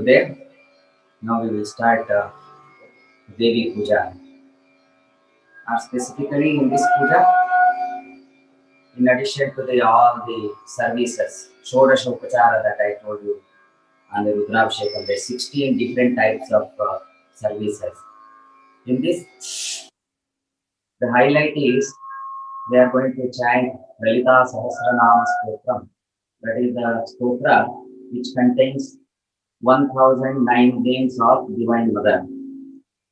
Gurudev. Now we will start Devi Puja. Specifically in this puja, in addition to all the services, Shodasha Upachara that I told you, and the Rudrabhishekam, there are 16 different types of services. In this, the highlight is they are going to chant Lalita Sahasranama Stotram. That is the stotra which contains 1009 names of Divine Mother.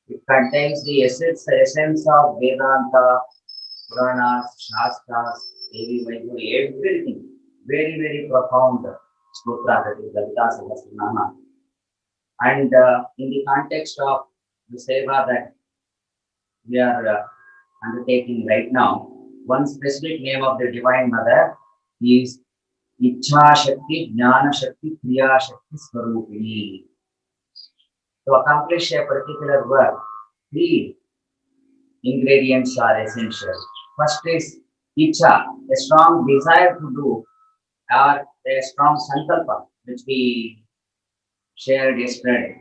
It contains the essence of Vedanta, Puranas, Shastras, Devi Vaibhavi, everything. Very, very profound stotra, that is Lalita Sahasranama. And in the context of the seva that we are undertaking right now, one specific name of the Divine Mother is Ichha Shakti, Jnana Shakti, Kriya Shakti, Swarupini. To accomplish a particular work, three ingredients are essential. First is Ichha, a strong desire to do, or a strong sankalpa, which we shared yesterday.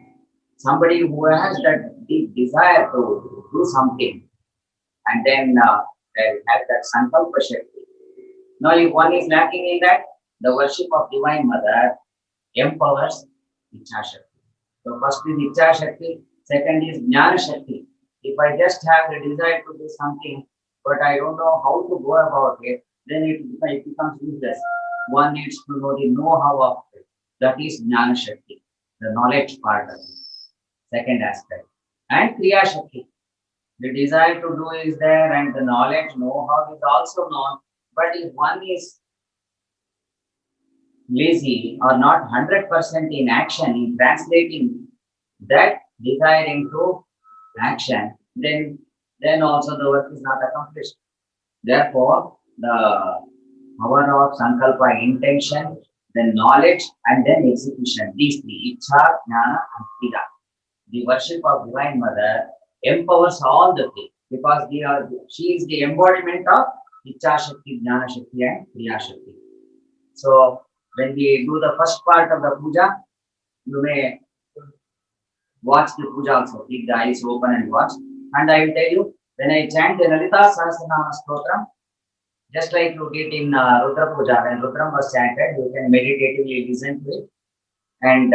Somebody who has that deep desire to do something, and then they have that sankalpa shakti. Now, if one is lacking in that, the worship of Divine Mother empowers Ichha Shakti. So, first is Ichha Shakti, second is Jnana Shakti. If I just have the desire to do something, but I don't know how to go about it, then it becomes useless. One needs to know the know-how of it. That is Jnana Shakti, the knowledge part of it. Second aspect. And Kriya Shakti. The desire to do is there and the knowledge, know-how is also known. But if one is lazy or not 100% in action, in translating that desire into action, then also the work is not accomplished. Therefore, the power of sankalpa, intention, then knowledge, and then execution. These three, Ichha, Jnana, and Kriya. The worship of Divine Mother empowers all the three because she is the embodiment of Ichha Shakti, Jnana Shakti, and Kriya Shakti. So, when we do the first part of the puja, you may watch the puja also. Keep the eyes open and watch. And I will tell you, when I chant the Lalita Sahasranama Stotram, just like you did in Rudra Puja, when Rudram was chanted, you can meditatively listen to it. And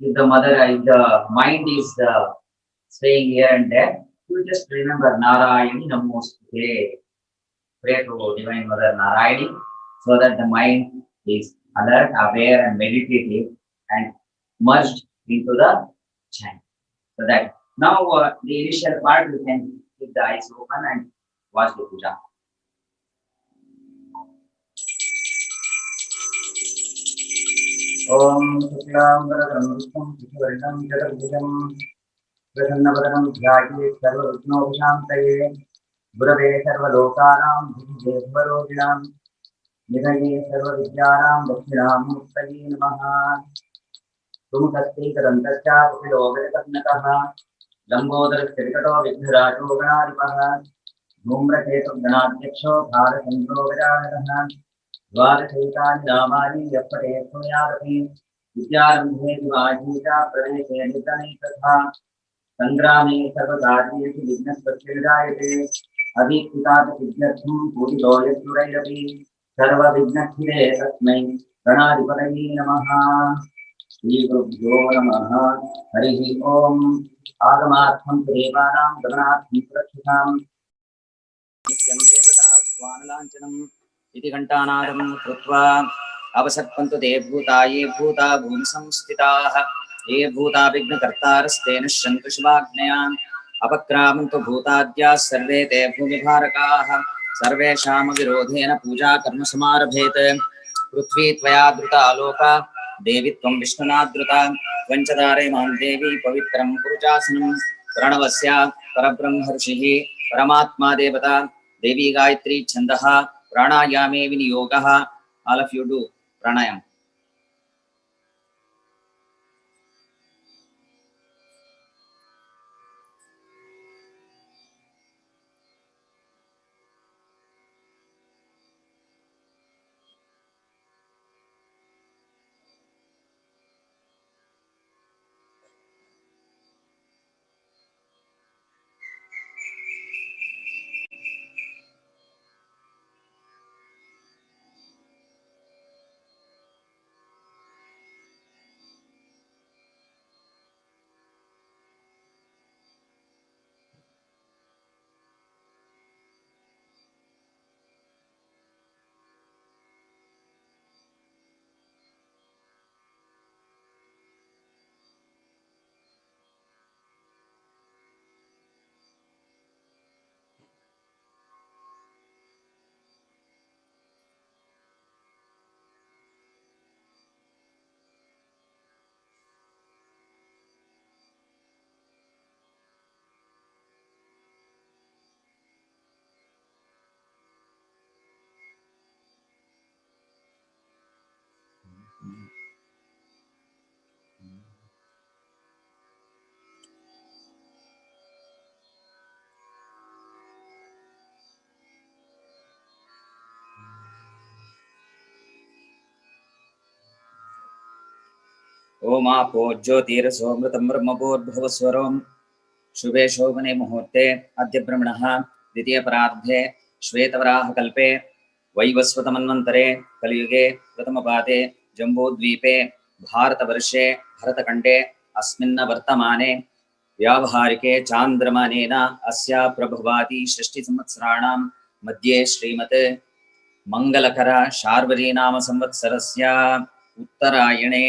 if the mind is staying here and there, you just remember Narayani Namostute. Pray to Divine Mother Narayani so that the mind is alert, aware, and meditative and merged into the chant. So that now the initial part you can keep the eyes open and watch the puja. Om Shuklam Varadam Vishnu Shukivardam Jagabhujam Pradannavadaram Dhyaye Sarvavigno Vishantaye Gurave Sarvalokaram Bhujevvarodinam Nidhaye Sarvavidyaram Dakshinamurtaye Namaha Sumukasti Karantasya Kupilogataknakaha Lambodara Sirikato Vighrajo Ganaripaha Dhumraketu Ganadyaksho Bharasandro Vijayanah Dvadashaitāni Nāmāni Yapate Sumyādapi Vidyārambhe Divājīta Praveṣe Nidhane Katha Sangrāme Sarvadātyeshu Vignaspatya Vidāyate Adhikkhitāt Vidyartham Pūjito Yasurayrapi Sarva Vignakkhire Tasmai Ganādhipataye Namaha Shri Gurubhyo Namaha Harihi Om Āgamattham Devanām Gaganātham Surakshitam Nityam Devatāः Swanalañcanam इति घंटानादं कृत्वा अवसर्पन्तु ते भूता ये भूता भूमि संस्थिताः ये भूता विघ्नकर्तारस्तेन शन्तु शिवाज्ञयाम् अपक्रामन्तु भूताद्याः सर्वे ते भूमिभारकाः सर्वेषां विरोधेन पूजा कर्म समारभेत पृथ्वी त्वया धृता लोका देवी त्वं विष्णुना धृता त्वं च धारय मां देवी पवित्रं पुरुषासनं प्रणवस्य परब्रह्मर्षिः परमात्मा देवता देवी गायत्री छन्दः प्राणायामे विनियोगः. All of you do pranayam. ओमापो ज्योतिरसोमृतं ब्रह्मभूर्भुवस्वरों शुभे शोभने मुहूर्ते अद्य ब्रह्मणः द्वितीयपरार्धे श्वेतवराहकल्पे वैवस्वतमन्वन्तरे कलियुगे प्रथमपादे जम्बूद्वीपे भारतवर्षे भरतखण्डे अस्मिन् वर्तमाने व्यावहारिके चान्द्रमानेन अस्या प्रभवादि षष्टिसंवत्सराणां मध्ये श्रीमत् मंगलकर शार्वरीनाम संवत्सरस्य उत्तरायणे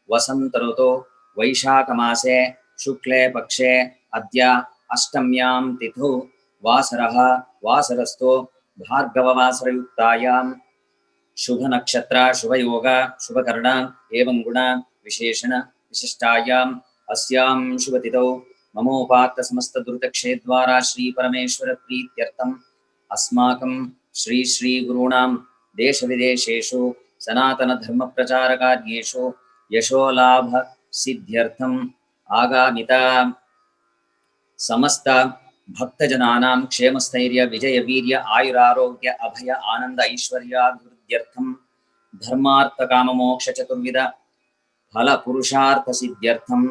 वसंत ऋतौ वैशाखमासे शुक्ले पक्षे अद्य अष्टम्यां तिथौ वासरः वासरस्तु भार्गववासरयुक्तायां शुभ नक्षत्र शुभ योग शुभ कर्ण एवं गुण विशेषण विशिष्टायाम् अस्यां शुभ तिथौ ममोपात्त समस्त दुर्दक्षेद्वारा श्री परमेश्वर प्रीत्यर्थम् अस्माकं श्री श्री गुरूणां देश विदेशेषु सनातन धर्म प्रचार कार्येषु यशोलाभ सिद्ध्यर्थम् आगामिता समस्त भक्तजनानां क्षेमस्थैर्य विजय वीर्य आयुरारोग्य अभय आनंद ऐश्वर्याभिवृद्ध्यर्थं धर्मार्थ काम मोक्ष चतुर्विध फल पुरुषार्थ सिद्ध्यर्थम्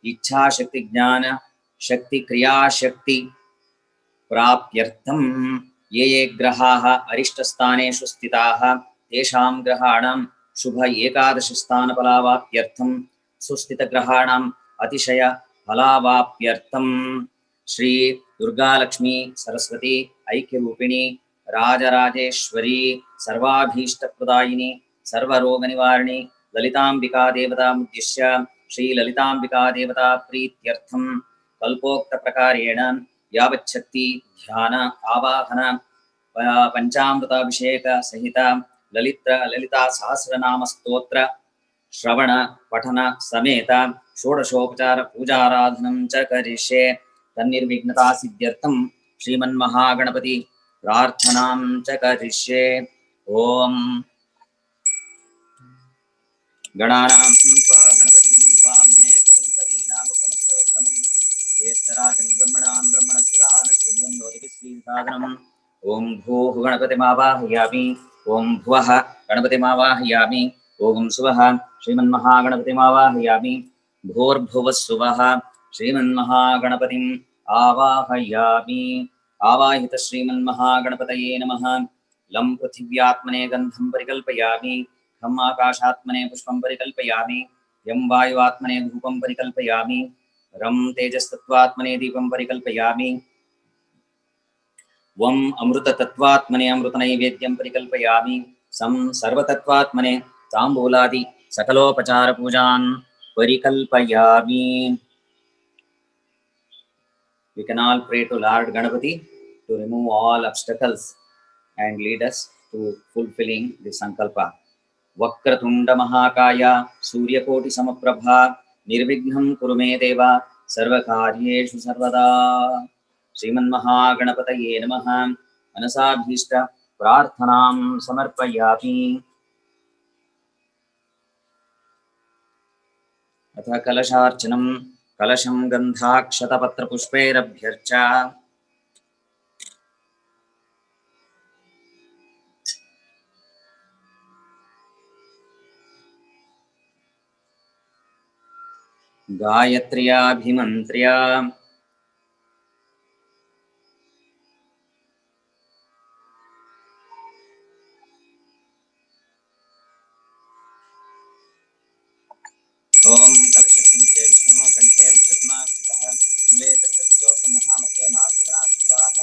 इच्छा शक्ति ज्ञान शक्ति क्रिया शक्ति प्राप्त्यर्थं ये ये ग्रहाः अरिष्टस्थानेषु स्थिताः तेषां ग्रहाणां शुभ एकादश स्थानफलावाप्त्यर्थं सुस्थितग्रहाणाम् अतिशय फलावाप्त्यर्थं श्री दुर्गालक्ष्मी सरस्वती ऐक्यरूपिणी राजराजेश्वरी सर्वाभीष्टप्रदायिनी सर्वरोगनिवारिणी ललितांबिका देवतामुद्दिश्य श्री ललितांबिका देवता प्रीत्यर्थं कल्पोक्त प्रकारेण यावच्छक्ति ध्यान आवाहन पंचामृताभिषेक सहित ललिता सहस्रनाम स्तोत्र श्रवण पठन समेत षोडशोपचार पूजाराधनं च करिष्ये तन्निर्विघ्नता सिद्ध्यर्थं श्रीमन्महागणपति प्रार्थनां च करिष्ये। ओम गणानां त्वा गणपतिं स्वामहे कविं कवीनामुपमस्तवस्तमं ज्येष्ठराजं ब्रह्मणां ब्रह्मणस्पदानश्रीगन्धोदिभिः ओं भूः गणपतिमावाहयामि ओं भुवः गणपतिमावाहयामि ओं सुवः श्रीमन्महागणपतिमावाहयामि भूर्भुवः सुवः श्रीमन्महागणपतिम् आवाहयामि। आवाहित श्रीमन्महागणपतये नमः। लं पृथिव्यात्मने गन्धं परिकल्पयामि खम् आकाशात्मने पुष्पं परिकल्पयामि यं वायुवात्मने धूपं परिकल्पयामि रं तेजस्तत्त्वात्मने दीपं परिकल्पयामि वं अमृततत्त्वात्मने अमृतनैवेद्यं परिकल्पयामि सं सर्वतत्त्वात्मने ताम्बूलादि सकलोपचारपूजान् परिकल्पयामि। We can all pray to Lord Ganapati to remove all obstacles and lead us to fulfilling the sankalpa. Vakratunda महाकाय सूर्यकोटि समप्रभा निर्विघ्नं कुरु मे देव सर्वकार्येषु सर्वदा। श्रीमन्महागणपतये नमः। मनसाभीष्ट प्रार्थनां समर्पयामि। अथ कलशार्चनं कलशं गन्धाक्षतपत्रपुष्पैरभ्यर्च गायत्र्याभिमन्त्र्या ओम कलशमुखे विष्णु कंठे रुद्रस्मा स्थितः मूले तत्र स्थितोऽस्तं महामध्ये मातृगणा स्थिताः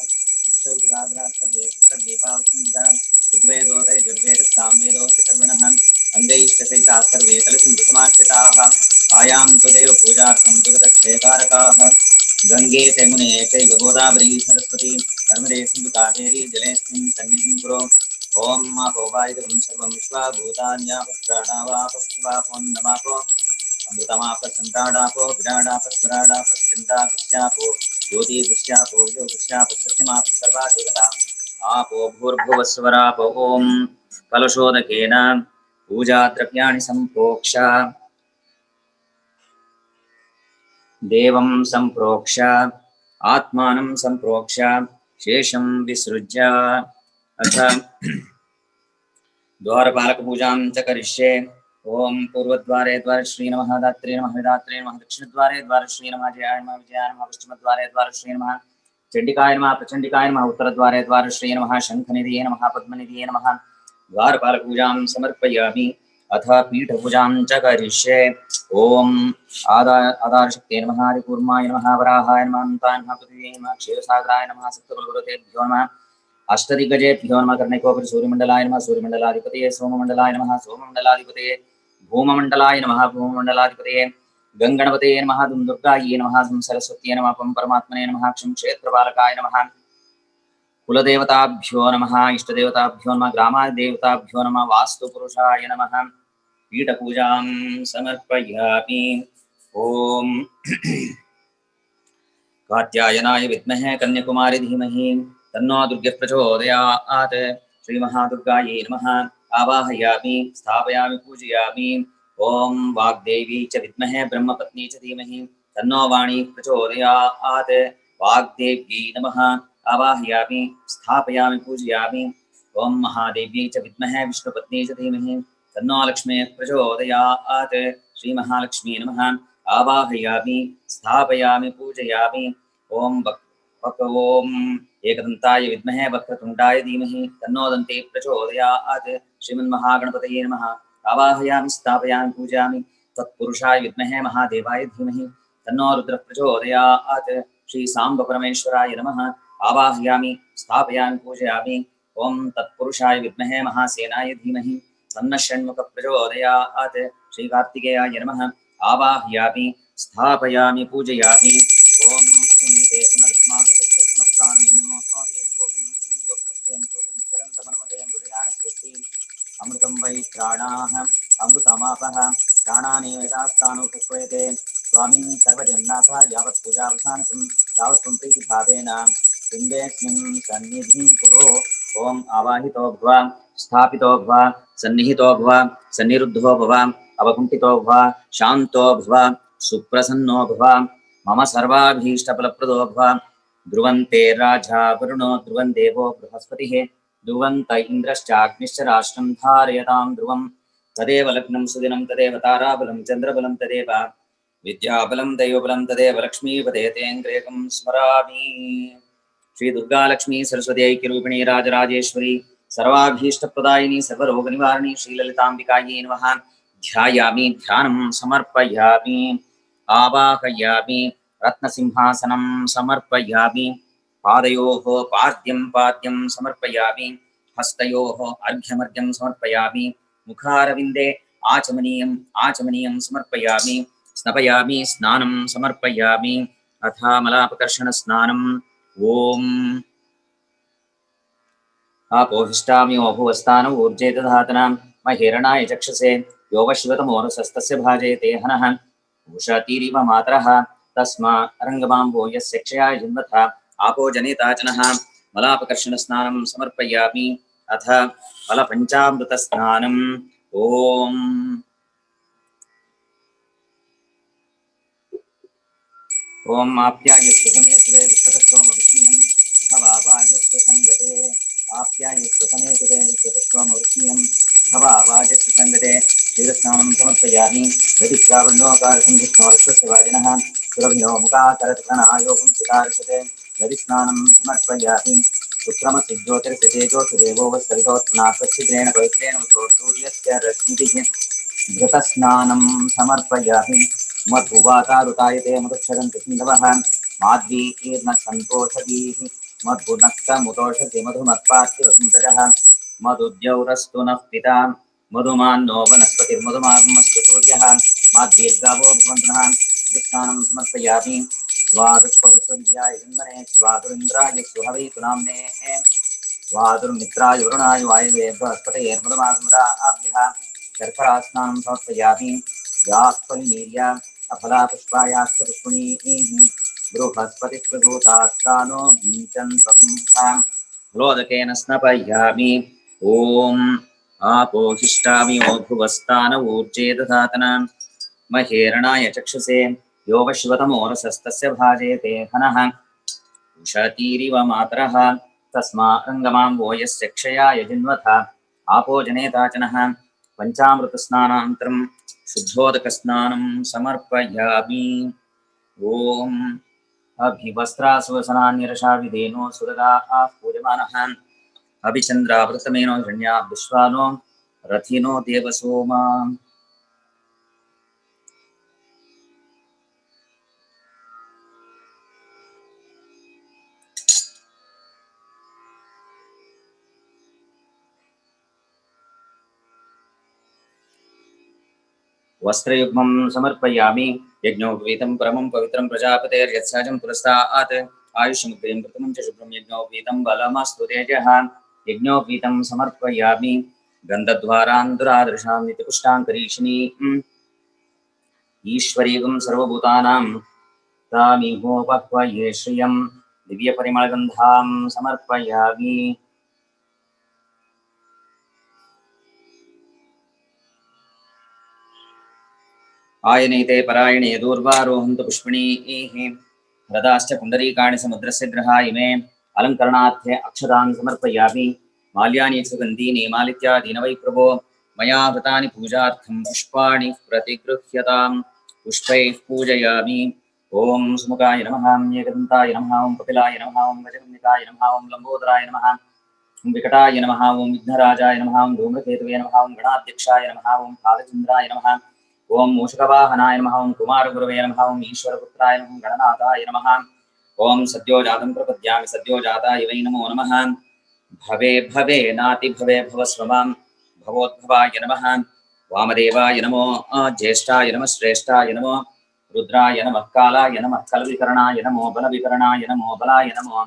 उक्षौगाग्राः सर्वे पुत्रदीपावसुन्दा ऋग्वेदोदय यजुर्वेदस्सामवेदो चतुर्विणः अङ्गैश्चैताः सर्वे कलशं समाश्रिताः आयां त्वदेव पूजार्थं दुर्दक्षेकारकाः गंगे तैमुने चैव गोदावरी सरस्वती नर्मदे सिन्धु कावेरी जलेऽस्मिन् सन्निधिं कुरु। ओम मापोवायुधं सर्वं विश्वा भूतान्यापप्राणावापस्वापोन्नमापो अमृतमापसम्राडापो विराडापस्वराडापश्चन्द्रा गुस्यापो ज्योति गुस्यापो यो गुस्यापो सत्यमाप सर्वा देवता आपो भूर्भुवस्वरापो। ओम कलशोदकेन पूजाद्रव्याणि सम्प्रोक्ष देवं सम्प्रोक्ष आत्मानं सम्प्रोक्ष शेषं विसृज्य अथ द्वारपालक पूजां च करिष्ये। ओम पूर्वद्वारे द्वारश्री नमः दात्रे नमः विदात्रे नमः दक्षिणद्वारे द्वारश्री नमः जयाय नमः विजयाय नमः पश्चिमद्वारे द्वारश्री नमः चंडिकाय नमः प्रचंडिकाय नमः उत्तरद्वारे द्वारश्री नमः शंखनिधये नमः पद्मनिधये नमः द्वारपालपूजां समर्पयामि अथ पीठपूजां च करिष्ये। ओम आधारशक्ते नमः आदिकूर्माय नमः वराहाय नमः अन्ताय नमः पृथिव्यै नमः क्षीरसागराय नमः सप्तबलगुरुतेभ्यो नमः अष्टदिग्गजेभ्यो नमः कर्णिकोपरि सूर्यमण्डलाय नमः सूर्यमण्डलाधिपतये सोममण्डलाय नमः सोममण्डलाधिपतये भूममण्डलाय नमः भूममण्डलाधिपतये गङ्गणपतये नमः दुर्गायै नमः सरस्वत्यै नमः परमात्मने नमः क्षं क्षेत्रपालकाय नमः कुलदेवताभ्यो नमः इष्टदेवताभ्यो नमः ग्रामादेवताभ्यो नमः वास्तुपुरुषाय नमः पीठपूजां समर्पयामि। ओम कात्यायनाय विद्महे कन्याकुमारी धीमहि तन्नो दुर्गे प्रचोदयात्। श्री महादुर्गायै नमः आवाहयामि स्थापयामि पूजयामि। ओम वाग्देवी च विद्महे ब्रह्मपत्नी च धीमहि तन्नो वाणी प्रचोदयात्। वाग्देव्यै नमः आवाहयामि स्थापयामि पूजयामि। ओम महादेव्यै च विद्महे विष्णुपत्नी च धीमहि तन्नो लक्ष्मी प्रचोदयात्। श्री महालक्ष्मी नमः आवाहयामि स्थापयामि पूजयामि। ओम ओम एकदन्ताय विद्महे वक्रतुण्डाय धीमहि तन्नो दन्ती प्रचोदयात्। श्रीमन्महागणपतये नमः आवाहयामि स्थापयामि पूजयामि। तत्पुरुषाय विद्महे महादेवाय धीमहि तन्नो रुद्रः प्रचोदयात्। श्री सांब परमेश्वराय नमः आवाहयामि स्थापयामि पूजयामि। ओम तत्पुरुषाय विद्महे महासेनाय धीमहि तन्नः षण्मुखः प्रचोदयात्। श्री कार्तिकेयाय नमः आवाहयामि स्थापयामि पूजयामि। ओम सुनीते अमृतं वै प्राणाः अमृतमापः प्राणानेवेतास्तानुपक्वयते स्वामिन् सर्वजन्नाथः यावत् पूजावसानकं तावत् त्वं प्रीतिभावेन लिङ्गेऽस्मिन् सन्निधिं कुरु। ओम आवाहितो भव स्थापितो भव सन्निहितो भव सन्निरुद्धो भव अवकुण्ठितो भव शान्तो भव सुप्रसन्नो भव मम सर्वाभीष्टफलप्रदो भव। ध्रुवन्ते राजा वरुणो ध्रुवं देवो बृहस्पतिः ध्रुवन्त इन्द्रश्चाग्निश्च राष्ट्रं धारयतां ध्रुवं। तदेव लग्नं सुदिनं तदेव ताराबलं चन्द्रबलं तदेव विद्याबलं दैवबलं तदेव लक्ष्मीपदेतेऽङ्ग्रेकं स्मरामि। श्री दुर्गा लक्ष्मी सरस्वती ऐक्यरूपिणी राजराजेश्वरी सर्वाभीष्टप्रदायिनी सर्वरोगनिवारिणी श्रीललिताम्बिकायै नमः ध्यायामि ध्यानं समर्पयामि। आवाहयामि रत्नसिंहासनं समर्पयामि। पादयोः पाद्यं समर्पयामि। हस्तयोः अर्घ्यमर्घ्यं समर्पयामि। मुखारविन्दे आचमनीयं समर्पयामि। स्नपयामि स्नानं समर्पयामि। अथ मलापकर्षणस्नानम्। ओम आपोहिष्टामि ओभुवस्तान ऊर्जे दधातनां महेरणाय चक्षसे योगशिवतमोरसस्तस्य भाजयते हनः उषतीरिव मातरः तस्मा रङ्गमाम्बो यस्य क्षयाय जन्मथा आपो जनिताचनः। मलापकर्षणस्नानं समर्पयामि। अथ फलपञ्चामृतस्नानम्। ओम ओम आप्यायस्य समेतुते विश्वतत्त्वमविस्मयं भवावाजस्य संगते आप्यायस्य समेतुते विश्वतत्त्वमविस्मयं भवावाजस्य संगते। क्षीरस्नानं समर्पयामि। दधिप्रावण्योकारसंविष्णोरक्षस्य वाजिनः सुरभिनो मुखाकरत्कणायोगं सुतार्षते दधिस्नानं समर्पयामि। शुक्रमसिज्योतिर्षतेजोषदेवो वत्सरितोत्नात्वच्छिद्रेण पवित्रेण सूर्यस्य रश्मिभिः घृतस्नानं समर्पयामि। मधुवातारुतायते मधुक्षरन्ति सिन्धवः माध्वीर्न सन्तोषधीः मधुनक्तमुतोषधि मधुमत्पार्थिवसुन्दरः मधुद्यौरस्तु नः पिता मधुमान्नो वनस्पतिर्मधुमागमस्तु सूर्यः माध्वीर्गावो भवन्तु नः। मधुस्नानं समर्पयामि। स्वादुष्पवत्सर्याय जन्मने स्वादुरिन्द्राय सुहवै नाम्ने स्वादुर्मित्राय वरुणाय वायवे बृहस्पतयेर्मधुमागमदाभ्यः शर्करास्नानं समर्पयामि। याक्फलनीर्या अफलापुष्पायाश्च पुष्पिणीः बृहस्पतिप्रसूतात्तानो मीचन् लोदकेन स्नपयामि। ओम आपोहिष्टामि ओभुवस्तान ऊर्जे दधातनां महेरणाय चक्षुषे योगशिवतमोरसस्तस्य भाजयते हनः उषतीरिव मातरः तस्मा रङ्गमाम्बो यस्य क्षयाय जिन्वथा आपो जनेताचनः। पंचामृतस्नानानन्तरं शुद्धोदकस्नानं समर्पयामि। ओम अभिवस्त्रासुवसनान्यरशाविदेनो सुरगाः पूजमानः अभिचन्द्रावृतमेनो हिरण्या विश्वानो रथिनो देवसोमा। वस्त्रयुग्मं समर्पयामि। यज्ञोपवीतं परमं पवित्रं प्रजापतेर्यत्सहजं पुरस्तात् आयुष्यमुद्रयं प्रथमं च शुभ्रं यज्ञोपवीतं बलमस्तु तेजः। यज्ञोपवीतं समर्पयामि। गन्धद्वारान् दुरादृशां नित्यपुष्टान्तरीक्षिणीम् ईश्वरीगं सर्वभूतानां तामिहोपह्वये श्रियं दिव्यपरिमलगन्धां समर्पयामि। आयनीते परायणे दूर्वारोहन्तु पुष्पिणीः रथाश्च पुण्डरीकाणि समुद्रस्य ग्रहा इमे अलङ्करणार्थे अक्षतान् समर्पयामि। माल्यानि सुगन्धीनि मालित्यादीनि वै प्रभो मया कृतानि पूजार्थं पुष्पाणि प्रतिगृह्यताम् पुष्पैः पूजयामि। ओम सुमुखाय नमः, एकदन्ताय नमः, ओम कपिलाय नमः, ओम गजकर्णिकाय नमः, ओम लंबोदराय नमः, ओम विकटाय नमः, ओम विघ्नराजाय नमः, ओम धूम्रकेतवे नमः, ओम गणाध्यक्षाय नमः, ओम भालचन्द्राय नमः, ओम मूषकवाहनाय नमः, ओम कुमारगुरवे नमः, ओम ईश्वरपुत्राय नमः, गणनाथाय नमः, ओम सद्योजातं प्रपद्यामि सद्योजाताय वै नमो नमः। भवे भवे नाति भवे भवस्वमां भवोद्भवाय नमः। वामदेवाय नमो ज्येष्ठाय नमः श्रेष्ठाय नमो रुद्राय नमः कालाय नमः कलविकरणाय नमो बलविकरणाय नमो बलाय नमो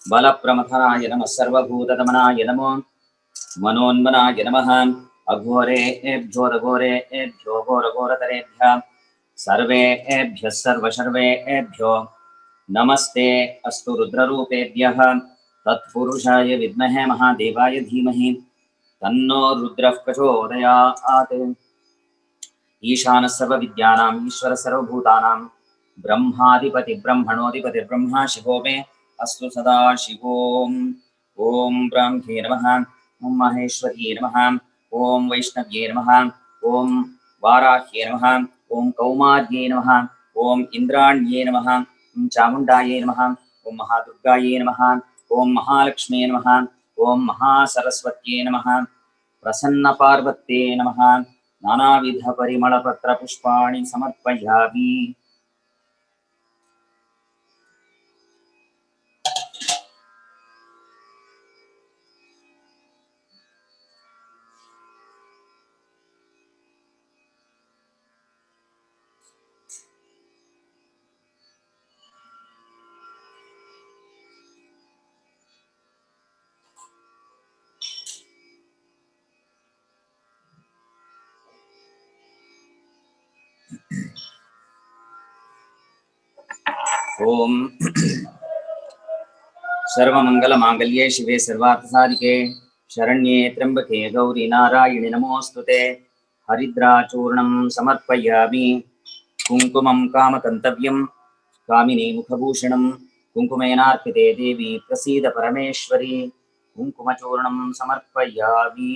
बलप्रमथनाय नमः सर्वभूतदमनाय नमो मनोन्मनाय नमः। अघोरेभ्यो घोरघोरतरेभ्यः सर्वेभ्यः सर्वशर्वेभ्यो नमस्ते अस्तु रुद्ररूपेभ्यः। तत्पुरुषाय विद्महे महादेवाय धीमहि तन्नो रुद्रः प्रचोदयात्। ईशानः सर्वविद्यानां ईश्वरः सर्वभूतानां ब्रह्माधिपति ब्रह्मणोऽधिपतिर्ब्रह्मा शिवो मे अस्तु सदा शिवोम्। ओम ब्रह्मे नमः, ओम महेश्वर्ये नमः, ओम वैष्णव्ये नमः, ओम वाराह्ये नमः, ओम कौमार्ये नमः, ओम इंद्राण्ये नमः, ओम चामुण्डायै नमः, ओम महादुर्गायै नमः, ओम महालक्ष्म्ये नमः, ओम महासरस्वत्यै नमः, प्रसन्नपार्वत्यै नमः। नानाविधपरिमलपत्रपुष्पाणि समर्पयामि। ओम सर्वमंगलमांगल्ये शिवे सर्वार्थसाधिके शरण्ये त्र्यंबके गौरी नारायणि नमोस्तुते। हरिद्राचूर्णं समर्पयामि। कुङ्कुमं कामकन्तव्यं कामिनी मुखभूषणं कुङ्कुमेनार्पिते देवी प्रसीद परमेश्वरी। कुङ्कुमचूर्णं समर्पयामि।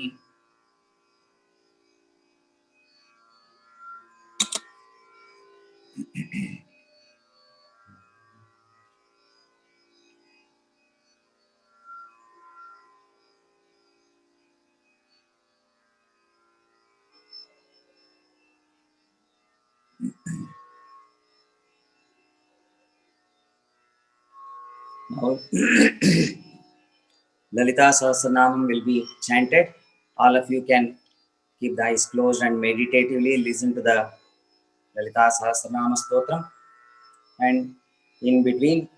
Now, Lalita Sahasranamam will be chanted. All of you can keep the eyes closed and meditatively listen to the Lalita Sahasranama Stotram. And in between,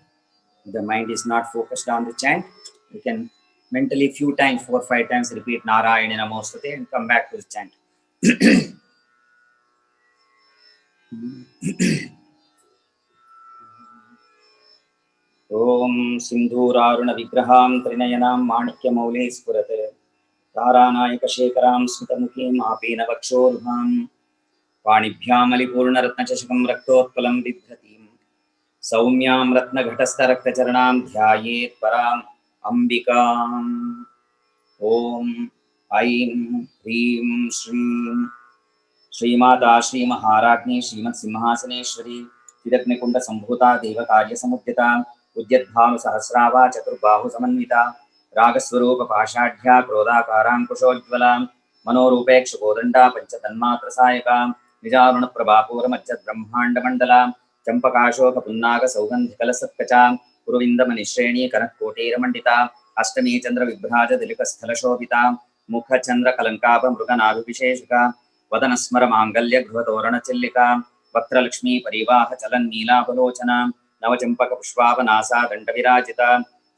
the mind is not focused on the chant. You can mentally few times, 4 or 5 times repeat Narayana Namostate and come back to the chant. ओम सिंधूरारुण विग्रहां त्रिनयनां माणिक्यमौले स्फुरत् तारानायकशेखरां स्मितमुखीं आपीनवक्षोरुहां पाणिभ्यामलिपूर्णरत्नचषकं रक्तोत्पलं बिभ्रतीं सौम्यां रत्नघटस्थरक्तचरणां ध्यायेत् पराम् अम्बिकाम्। ओम ऐं ह्रीं श्रीं श्रीमाता श्रीमहाराज्ञी श्रीमत्सिंहासनेश्वरी चिदग्निकुण्डसम्भूता देवकार्यसमुद्यता उद्यद्भानुसहस्रावा चतुर्बाहुसमन्विता रागस्वरूपपाषाढ्या क्रोधाकाराङ्कुशोज्ज्वला मनोरूपेक्षुकोदण्डा पञ्चतन्मात्रसायका निजारुणप्रभापूरमज्जद्ब्रह्माण्डमण्डला चम्पकाशोकपुन्नागसौगन्धिकलसत्कचा पुरविन्दमनिश्रेणी कनक्कोटीरमण्डिता अष्टमी चन्द्रविभ्राजदिलिकस्थलशोभिता मुखचन्द्रकलङ्काभमृगनाभिविशेषिका वदनस्मरमाङ्गल्यगृहतोरणचिल्लिका वक्त्रलक्ष्मी परिवाहचलन्नीलापलोचना नवचम्पकपुष्पावनासा दण्डविराजिता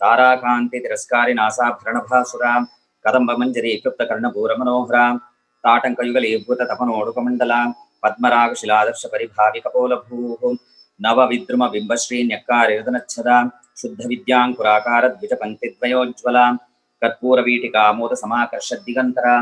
ताराकान्तितिरस्कारिनासाभरणभासुरा कदम्बमञ्जरी क्लुप्तकर्णभूरमनोहरा ताटङ्कयुगलीभूततपनोडुकमण्डला पद्मरागशिलादर्शपरिभाविकपोलभूः नवविद्रुमबिम्बश्रीन्यक्कारिरदनच्छदा शुद्धविद्याङ्कुराकारद्विजपङ्क्तिद्वयोज्ज्वला कर्पूरवीटिकामोदसमाकर्षद्दिगन्तरा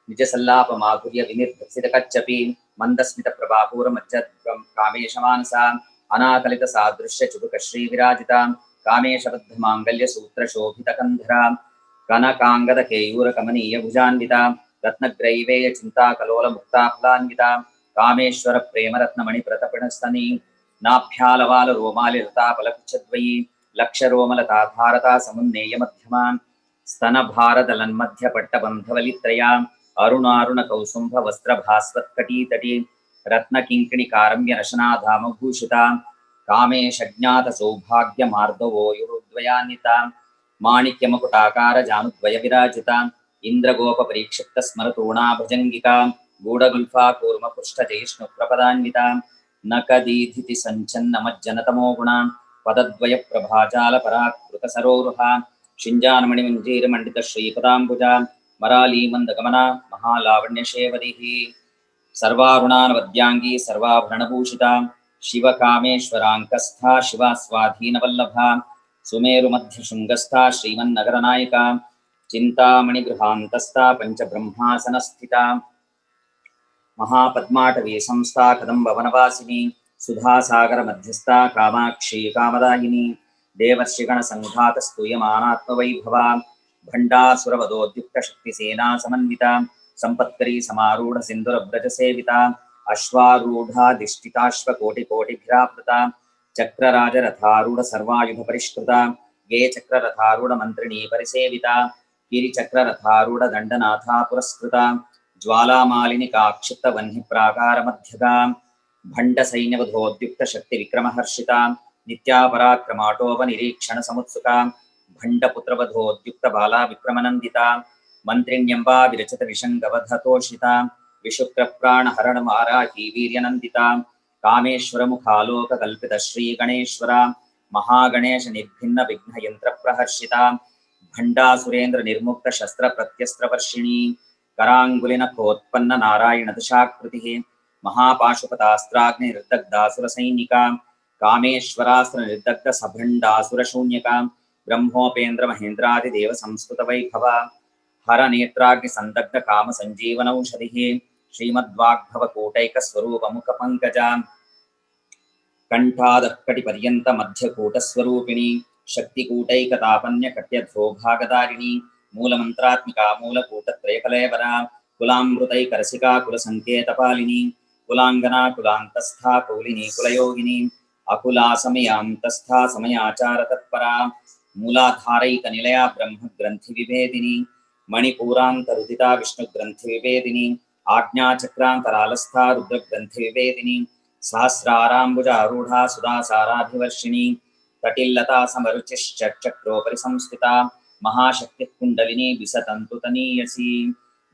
निजसल्लापमाधुर्यविनिर्भसितकच्चपि मन्दस्मितप्रभापूरमज्जद् कामेशमानसा अनाकलितसादृश्यचुबुकश्रीविराजिता कामेशबद्धमाङ्गल्यसूत्रशोभितकन्धरा कनकाङ्गदकेयूरकमनीयभुजान्विता रत्नग्रैवेयचिन्ताकलोलमुक्ताफलान्विता कामेश्वरप्रेमरत्नमणिप्रतपिणस्तनी नाभ्यालवालरोमालिलतापलकुच्छद्वयी लक्षरोमलताधारता समुन्नेयमध्यमा स्तनभारदलन्मध्यपट्टबन्धवलित्रया अरुणारुणकौसुम्भवस्त्रभास्वत्कटीतटी रत्नकिङ्किणिकारम्यरशनाधामभूषिता कामेशज्ञातसौभाग्यमार्दवोयुरुद्वयान्विता माणिक्यमकुटाकारजानुद्वयविराजिता इन्द्रगोपपरीक्षिप्तस्मरतूणाभुजङ्गिका गूढगुल्फा कूर्मपुष्ठजयिष्णुप्रपदान्विता नकदीधिति सञ्चन्नमज्जनतमो गुणा पदद्वयप्रभाजालपराकृतसरोरुहा शिञ्जानमणिमञ्जीरमण्डितश्रीपदाम्बुजा मरालीमन्दगमना महालावण्यशेवदिः सर्वारुणानवद्यांगी सर्वाभरणभूषिता शिवकामेश्वराङ्कस्था शिवा स्वाधीनवल्लभा सुमेरुमध्यशृङ्गस्था श्रीमन्नगरनायिका चिन्तामणिगृहान्तस्था पञ्चब्रह्मासनस्थिता महापद्माटवी संस्था कदम्बवनवासिनी सुधासागरमध्यस्था कामाक्षी कामदायिनी देवर्षिगणसङ्घातस्तूयमानात्मवैभवा भण्डासुरवधोद्युक्तशक्तिसेना समन्विता संपत्करी समारूढ़ सिंदूरव्रज सेविता अश्वारूढ़ाधिष्ठिताश्वकोटिकोटिभिरावृता चक्रराजरथारूढ़ सर्वायुध परिष्कृता गे चक्ररथारूढ़ मंत्रिणी परिसेविता गिरिचक्ररथारूढ़ दंडनाथा पुरस्कृता ज्वालामालिनी काक्षिप्त वह्नि प्राकार मध्यगा भंड सैन्यवधोद्युक्त शक्ति विक्रमहर्षिता नित्या पराक्रमाटोप निरीक्षण समुत्सुका भंड पुत्रवधोद्युक्त बाला विक्रमनंदिता मंत्रिण्यंबा विरचित विशंगवधतोषिता विशुक्रप्राणहरणमाराही वीर्यनंदिता कामेश्वर मुखालोक कल्पित श्री गणेश्वरा महागणेश निर्भिन्न विघ्न यंत्र प्रहर्षिता भंडासुरेन्द्र निर्मुक्त शस्त्र प्रत्यस्त्र वर्षिणी करांगुलिन खोत्पन्न नारायण दशाकृतिः महापाशुपतास्त्राग्नि निर्दग्धासुर सैनिका कामेश्वरास्त्र निर्दग्ध सभंडासुर शून्यका ब्रह्मोपेन्द्र महेन्द्रादि देव संस्कृत वैभवा हर नेत्राग्नि संदग्ध काम संजीवनौषधिः श्रीमद्वाग्भव कूटैक स्वरूप मुख पंकजा कंठादकटि पर्यंत मध्य कूट स्वरूपिणी शक्ति कूटैक तापन्य कट्यध्रोभागदारिणी मूल मंत्रात्मिका मूल कूट त्रयकलेवरा कुलामृतैक रसिका कुल संकेतपालिनी कुलांगना कुलांतस्था कौलिनी कुलयोगिनी अकुला समयांतस्था समयाचार तत्परा मूलाधारैक निलया ब्रह्म ग्रंथि विभेदिनी मणिपूरांतरुदिता विष्णु ग्रंथि विभेदिनी आज्ञाचक्रांतरालस्था रुद्र ग्रंथि विभेदिनी सहस्रारांबुजारूढ़ा सुधासाराभिवर्षिणी तटिल्लता समरुचिश्चक्रोपरि संस्थिता महाशक्ति कुंडलिनी विसतंतुतनीयसी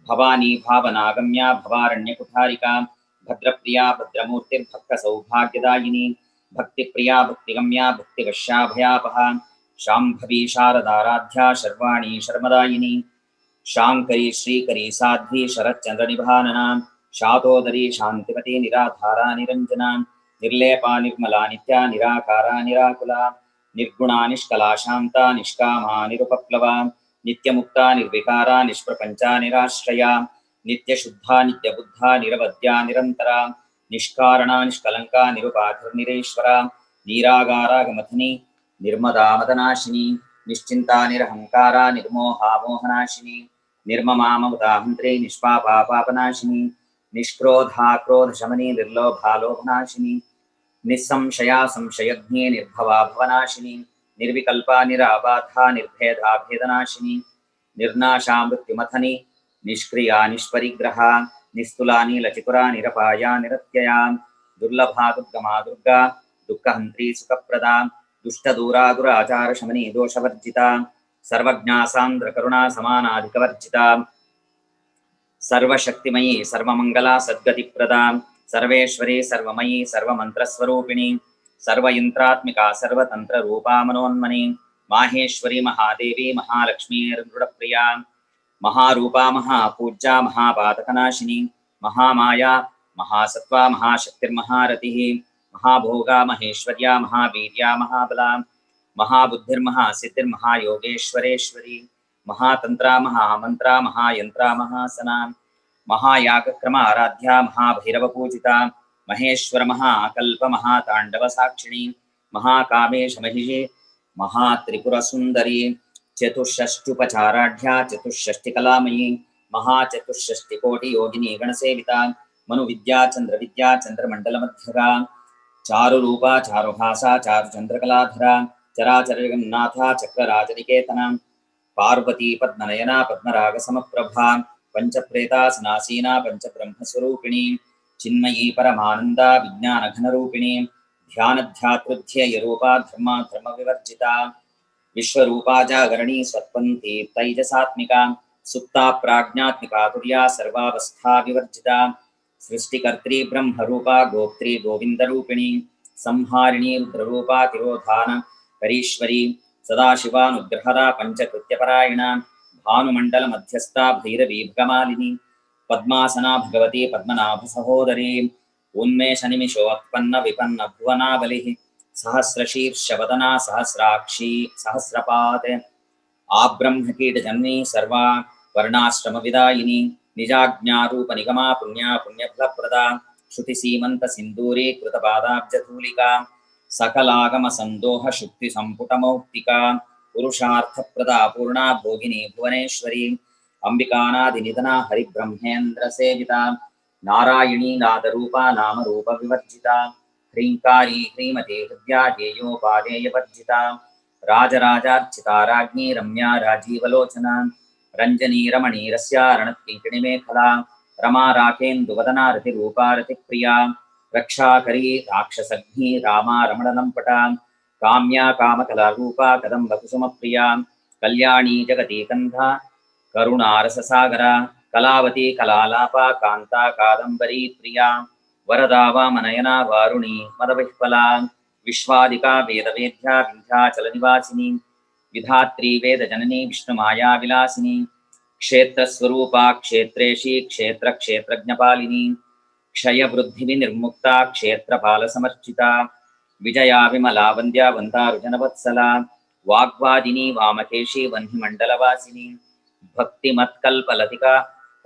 भवानी भावनागम्या भवारण्यकुठारिका भद्रप्रिया भद्रमूर्तिर्भक्त सौभाग्यदायिनी भक्तिप्रिया भक्तिगम्या भक्तिवश्या भयापहा शांभवी शारदाराध्या शर्वाणी शर्मदायिनी शांकरी श्रीकरी साध्वी शरच्चंद्र निभानना शातोदरी शांतिमती निराधारा निरंजना निर्लेपा निर्मला नित्या निराकारा निराकुला निर्गुणा निष्कला शांता निष्कामा निरुपप्लवा नित्यमुक्ता निर्विकारा निष्प्रपंचा निराश्रया नित्यशुद्धा नित्यबुद्धा निरवद्या निरंतरा निष्कारणा निष्कलंका निरुपाधिर्निरेश्वरा नीरागारागमथनी निर्मदा मदनाशिनी निश्चिंता निरहंकारा निर्मोहा मोहनाशिनी निर्ममामृताहंत्री निष्पापा पापनाशिनी निष्क्रोधा क्रोधशमनी निर्लोभा लोभनाशिनी निस्संशया संशयज्ञे निर्भवा भवनाशिनी निर्विकल्पा निराबाधा निर्भेदा भेदनाशिनी निर्नाशा मृत्युमथनी निष्क्रिया निष्परिग्रहा निस्तुला नीलचिकुरा निरपाया निरत्यया दुर्लभा दुर्गमा दुर्गा दुःखहंत्री सुखप्रदा दुष्टदूरा दुराचार शमनी दोषवर्जिता सर्वज्ञा सान्द्र करुणा समानाधिकवर्जिता सर्वशक्तिमयी सर्वमंगला सद्गतिप्रदा सर्वेश्वरी सर्वमयी सर्वमंत्रस्वरूपिणी सर्वयंत्रात्मिका सर्वतंत्ररूपा मनोन्मनी माहेश्वरी महादेवी महालक्ष्मी नृडप्रिया महारूपा महापूज्या महापातकनाशिनी महामाया महासत्वा महाशक्तिर्महारतिः महाभोगा महेश्वर्या महावीर्या महाबला महाबुद्धिर्महासिद्धिर्महायोगेश्वरेश्वरी महातंत्रा महामंत्रा महायंत्रा महासना महायागक्रमा आराध्या महाभैरवपूजिता महेश्वर महाकल्प महातांडव साक्षिणी महाकामेश महिषी महात्रिपुरसुंदरी चतुष्षष्टुपचाराढ्या चतुष्षष्टिकलामयी महाचतुष्षष्टिकोटि योगिनी गणसेविता मनुविद्या चंद्रविद्या चंद्रमंडलमध्यगा चारुरूपा चारुभासा चारुचंद्रकलाधरा चराचर जगन्नाथा चक्रराजनिकेतना पार्वती पद्मनयना पद्मरागसमप्रभा पंचप्रेता सनासीना पंचब्रह्मस्वरूपिणी चिन्मयी परमानंदा विज्ञानघनरूपिणी ध्यानध्यातृध्ययरूपा धर्मा धर्मविवर्जिता विश्वरूपा जागरणी स्वत्पन्ती तैजसात्मिका सुप्ता प्राज्ञात्मिका तुर्या सर्वावस्था विवर्जिता सृष्टिकर्त्री ब्रह्मरूपा गोप्त्री गोविंदरूपिणी संहारिणी रुद्ररूपा तिरोधान करीश्वरी सदाशिवानुग्रहरा पंचकृत्यपरायणा भानुमंडल मध्यस्था भैरवी भगमालिनी पद्मासना भगवती पद्मनाभ सहोदरी उन्मेष निमिषोत्पन्न विपन्न भुवनाबलिः सहस्रशीर्षवदना सहस्राक्षी सहस्रपात् आब्रह्मकीटजननी सर्वा वर्णाश्रमविदायिनी निजाज्ञारूप निगमा पुण्या पुण्यफलप्रदा श्रुतिसीमंत सिंदूरी कृतपादाब्जधूलिका सकलागम संदोह शुक्ति संपुटमौक्तिका पुरुषार्थप्रदा पूर्णा भोगिनी भुवनेश्वरी अंबिकानादिनिधना हरिब्रह्मेन्द्र सेविता नारायणी नादरूपा नामरूप विवर्जिता ह्रींकारी ह्रीमती हृद्या ध्येयोपादेयवर्जिता राजराजार्चिता राज्ञी रम्या राजीवलोचना रंजनी रमणी रस्यारणत्किङ्किणिमेखला रमा राकेन्दुवदना रतिरूपा रतिप्रिया रक्षाकरी राक्षसघ्नी रामा रमणलम्पटा काम्या कामकलारूपा कदम्बकुसुमप्रिया कल्याणी जगती कन्धा करुणारससागरा कलावती कलालापा कान्ता कादम्बरी प्रिया वरदा वामनयना वारुणी मदविह्वला विश्वादिका वेदवेद्या विन्ध्याचलनिवासिनी विधात्री वेदजननी विष्णुमाया विलासिनी क्षेत्रस्वरूपा क्षेत्रेशी क्षेत्रक्षेत्रज्ञपालिनी क्षयवृद्धिविनिर्मुक्ता क्षेत्रपालसमर्चिता विजया विमला वन्द्या वन्दारुजनवत्सला वाग्वादिनी वामकेशी वह्निमण्डलवासिनी भक्तिमत्कल्पलतिका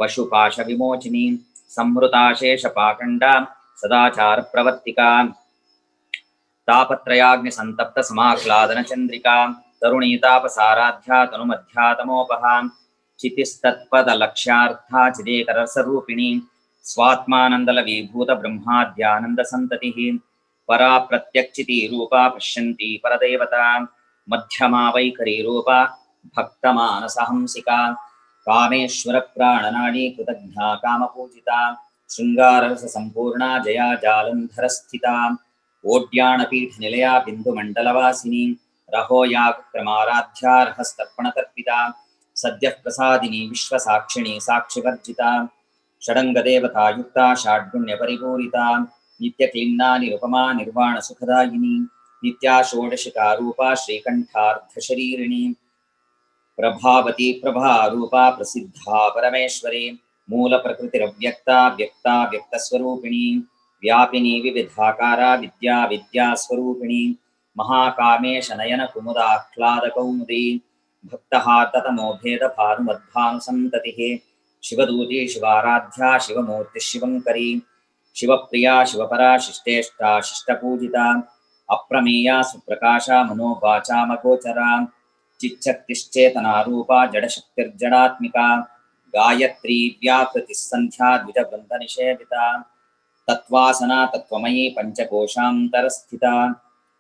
पशुपाशविमोचिनी संहृताशेषपाखण्डा सदाचारप्रवर्तिका तापत्रयाग्निसन्तप्त समाह्लादनचन्द्रिका तरुणी तापसाराध्या तनुमध्यातमोपहा चितिस्तत्पदलक्ष्यार्था चिदेकरसरूपिणी स्वात्मानन्दलवीभूत ब्रह्माद्यानन्दसन्ततिः परा प्रत्यक्षितीरूपा पश्यन्ती परदेवता मध्यमा वैखरीरूपा भक्तमानसहंसिका कामेश्वरप्राणनाडी कृतज्ञा कामपूजिता शृङ्गाररससम्पूर्णा जया जालन्धरस्थिता ओड्याणपीठनिलया बिन्दुमण्डलवासिनी रहोयागक्रमाराध्या रहस्तर्पणतर्पिता सद्यः प्रसादिनी विश्वसाक्षिणी साक्षिवर्जिता षडङ्गदेवतायुक्ता षाड्गुण्यपरिपूरिता नित्यक्लिन्ना निरुपमा निर्वाणसुखदायिनी नित्या षोडशिकारूपा श्रीकण्ठार्धशरीरिणी प्रभावती प्रभारूपा प्रसिद्धा परमेश्वरी मूलप्रकृतिरव्यक्ता व्यक्ता व्यक्तस्वरूपिणी व्यापिनी विविधाकारा विद्या विद्यास्वरूपिणी महाकामेश नयन कुमुदाह्लादकौमुदी भक्तहार्दतमो भेदभानुमद्भानुसन्ततिः शिवदूती शिवाराध्या शिवमूर्तिः शिवङ्करी शिवप्रिया शिवपरा शिष्टेष्टा शिष्टपूजिता अप्रमेया सुप्रकाशा मनोवाचामगोचरा चिच्चक्तिश्चेतना रूपा जडशक्तिर्जडात्मिका गायत्री व्याकृतिः संध्या द्विजवृन्दनिषेविता तत्त्वासना तत्त्वमयी पञ्चकोशान्तरस्थिता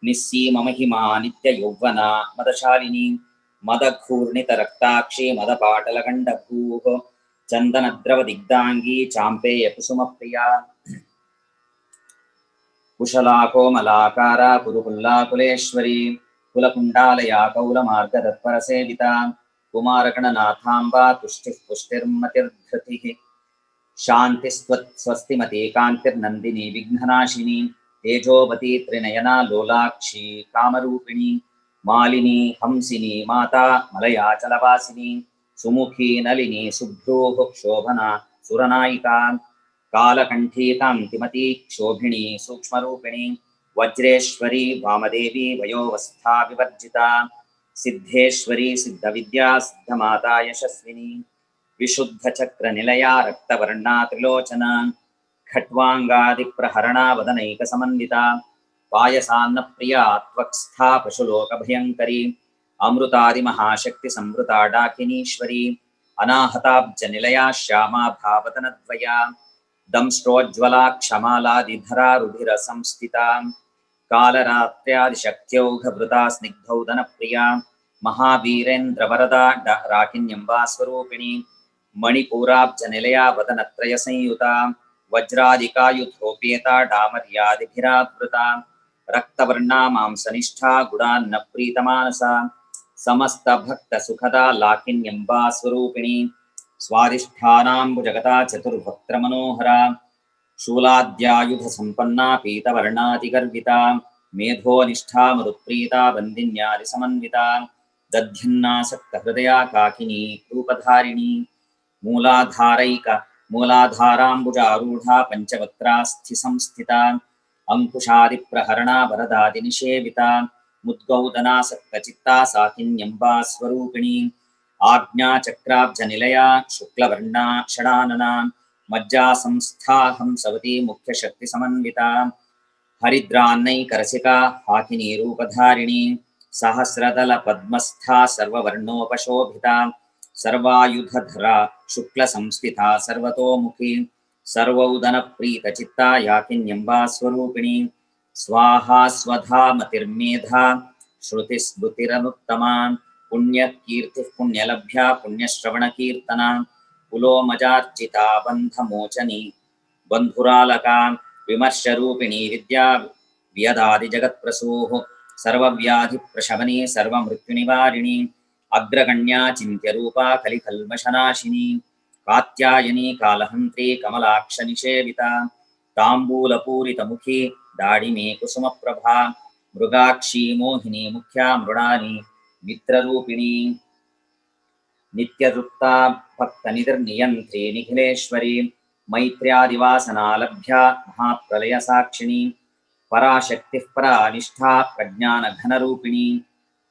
निस्सीममहिमा नित्ययौवना मदशालिनी मदघूर्णितरक्ताक्षी मदपाटलगण्डभूः चन्दनद्रवदिग्धाङ्गी चाम्पेयकुसुमप्रिया कुशला कोमलाकारा कुरुकुल्लाकुलेश्वरी कुलकुण्डालया कौलमार्गदत्परसेविता कुमारगणनाथाम्बा तुष्टिः पुष्टिर्मतिर्धृतिः शान्तिस्त्वत्स्वस्तिमती कान्तिर्नन्दिनी विघ्ननाशिनी तेजोवती त्रिनयना लोलाक्षी कामरूपिणी मालिनी हंसिनी माता मलयाचलवासिनी सुमुखी नलिनी शुभ्रूः शोभना सुरनायिका कालकण्ठी कान्तिमती क्षोभिणी सूक्ष्मरूपिणी वज्रेश्वरी वामदेवी वयोवस्था विवर्जिता सिद्धेश्वरी सिद्धविद्या सिद्धमाता यशस्विनी विशुद्धचक्रनिलया रक्तवर्णा त्रिलोचना खट्वाङ्गादिप्रहरणा वदनैकसमन्विता पायसान्नप्रिया त्वक्स्था पशुलोकभयङ्करी अमृतादिमहाशक्तिसंवृता डाकिनीश्वरी अनाहताब्जनिलया श्यामा भावतनद्वया दंष्ट्रोज्ज्वला क्षमालादिधरा रुधिरसंस्थिता कालरात्र्यादिशक्त्यौघभृता स्निग्धौदनप्रिया महावीरेन्द्रवरदा राकिन्यम्बा स्वरूपिणी मणिपूराब्जनिलया वदनत्रयसंयुता वज्रादिकायुधोपेता डामर्यादिभिरावृता रक्तवर्णा मांसनिष्ठा गुडान्नप्रीतमानसा समस्तभक्तसुखदा लाकिन्यम्बा स्वरूपिणी स्वादिष्ठानाम्बुजगता चतुर्भक्त्रमनोहरा शूलाद्यायुधसम्पन्ना पीतवर्णातिगर्विता मेधोनिष्ठा मरुत्प्रीता बन्दिन्यादिसमन्विता दध्यन्नासक्तहृदया काकिनी रूपधारिणी मूलाधाराम्बुजारूढा पञ्चवक्त्रास्थिसंस्थिता अंकुशादिप्रहरणा वरदादिनिषेविता मुद्गौदनासक्तचित्ता साकिन्यम्बा स्वरूपिणी आज्ञाचक्राब्जनिलया शुक्लवर्णा षडानना मज्जासंस्था हंसवती मुख्यशक्तिसमन्विता हरिद्रान्नैकरसिका हाकिनी रूपधारिणी सहस्रदलपद्मस्था सर्ववर्णोपशोभिता सर्वायुधधरा शुक्लसंस्थिता सर्वतोमुखी सर्वौदनप्रीतचित्ता याकिन्यम्बा स्वरूपिणी स्वाहा स्वधा मतिर्मेधा श्रुतिस्मृतिरनुत्तमा पुण्यकीर्तिः पुण्यलभ्या पुण्यश्रवणकीर्तना कुलोमजार्चिता बन्धमोचनी बन्धुरालका विमर्शरूपिणी विद्या व्यदादिजगत्प्रसूः सर्वव्याधिप्रशमनी सर्वमृत्युनिवारिणी अग्रगण्या चिन्त्यरूपा कलिकल्मषनाशिनी कात्यायनी कालहन्त्री कमलाक्षनिषेविता ताम्बूलपूरितमुखी दाडिमे कुसुमप्रभा मृगाक्षी मोहिनी मुख्या मृणानी मित्ररूपिणी नित्यतृप्ता भक्तनिधिर्नियन्त्री निखिलेश्वरी मैत्र्यादिवासनालभ्या महाप्रलयसाक्षिणी पराशक्तिः परानिष्ठा प्रज्ञानघनरूपिणी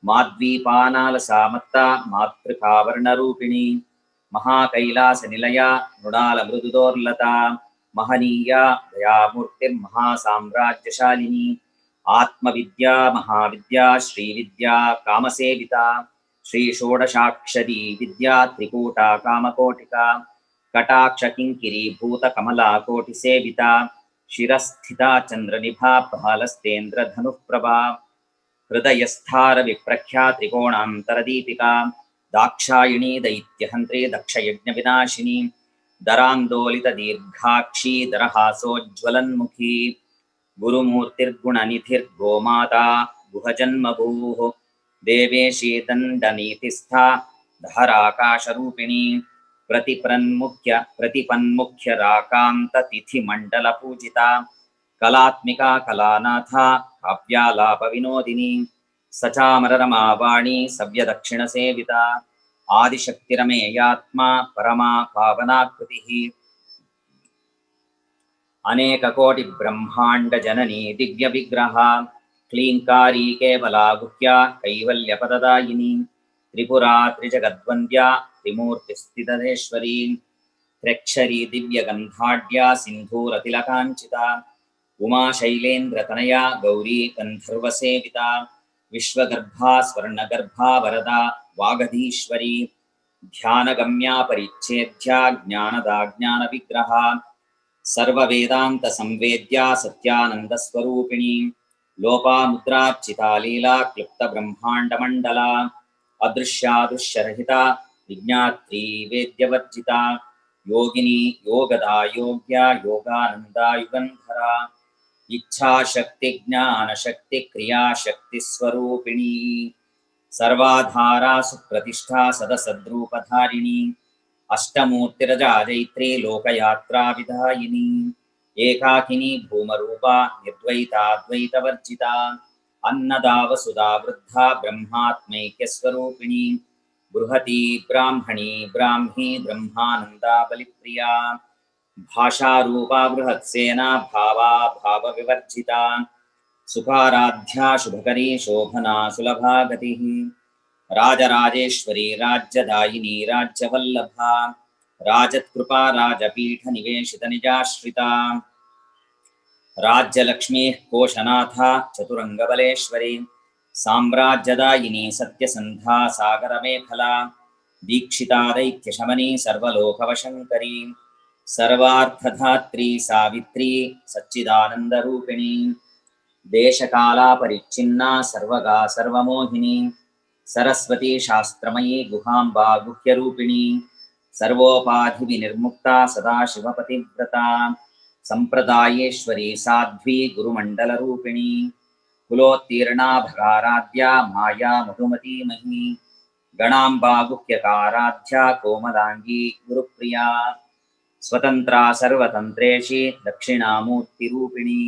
माद्वीपानालसामत्ता मातृकावर्णरूपिणी महाकैलासनिलया मृणालमृदुदोर्लता महनीया दयामूर्तिर्महासाम्राज्यशालिनी आत्मविद्या महाविद्या श्रीविद्या कामसेविता श्रीषोडशाक्षरी विद्या त्रिकूटा कामकोटिका कटाक्षकिङ्किरी भूतकमलाकोटिसेविता शिरस्थिता चन्द्रनिभा प्रहालस्तेन्द्रधनुःप्रभा हृदयस्थारविप्रख्या त्रिकोणान्तरदीपिका दाक्षायिणी दैत्यहन्त्री दक्षयज्ञविनाशिनी दरान्दोलितदीर्घाक्षी दरहासोज्ज्वलन्मुखी गुरुमूर्तिर्गुणनिधिर्गोमाता गुहजन्मभूः देवेशी दण्डनीतिस्था धराकाशरूपिणी प्रतिपन्मुख्यराकान्ततिथिमण्डलपूजिता कलात्मिका कलानाथा काव्यालापविनोदिनी सचामररमावाणी सव्यदक्षिणसेविता आदिशक्तिरमेयात्मा परमा पावनाकृतिः अनेककोटिब्रह्माण्डजननी दिव्यविग्रहा क्लीङ्कारी केवला गुह्या कैवल्यपददायिनी त्रिपुरा त्रिजगद्वन्द्या त्रिमूर्तिस्थितधेश्वरी त्र्यक्षरी दिव्यगन्धाढ्या सिन्धूरतिलकाञ्चिता उमाशैलेन्द्रतनया गौरी गन्धर्वसेविता विश्वगर्भा स्वर्णगर्भा वरदा वागधीश्वरी ध्यानगम्या परिच्छेद्या ज्ञानदा ज्ञानविग्रहा सर्ववेदान्तसंवेद्या सत्यानन्दस्वरूपिणी लोपामुद्रार्चिता लीला क्लुप्तब्रह्माण्डमण्डला अदृश्यादृश्यरहिता विज्ञात्री वेद्यवर्जिता योगिनी योगदा योग्या योगानन्दा युगन्धरा इच्छाशक्ति ज्ञानशक्ति क्रियाशक्तिस्वरूपिणी सर्वाधारा सुप्रतिष्ठा सदसद्रूपधारिणी अष्टमूर्तिरजा जैत्री लोकयात्रा विधायिनी एकाकिनी भूमरूपा निर्द्वैताद्वैतवर्जिता अन्नदा वसुधा वृद्धा ब्रह्मात्मैक्यस्वरूपिणी बृहती ब्राह्मणी ब्राह्मी ब्रह्मानन्दा बलिप्रिया भाषारूपा बृहत्सेना भावा भावविवर्जिता सुखाराध्या शुभकरी शोभना सुलभा गतिः राजराजेश्वरी राज्यदायिनी राज्यवल्लभा राजत्कृपा राजपीठनिवेशितनिजाश्रिता राज्यलक्ष्मीः कोशनाथा चतुरङ्गबलेश्वरी साम्राज्यदायिनी सत्यसन्धा सागरमेखला दीक्षिता दैत्यशमनी सर्वलोकवशङ्करी सर्वार्थधात्री सावित्री सच्चिदानन्दरूपिणी देशकालापरिच्छिन्ना सर्वगा सर्वमोहिनी सरस्वती शास्त्रमयी गुहाम्बा गुह्यरूपिणी सर्वोपाधिविनिर्मुक्ता सदाशिवपतिव्रता सम्प्रदायेश्वरी साध्वी गुरुमण्डलरूपिणी कुलोत्तीर्णा भगाराध्या माया मधुमती मही गणाम्बा गुह्यकाराध्या कोमलाङ्गी गुरुप्रिया स्वतन्त्रा सर्वतन्त्रेशी दक्षिणामूर्तिरूपिणी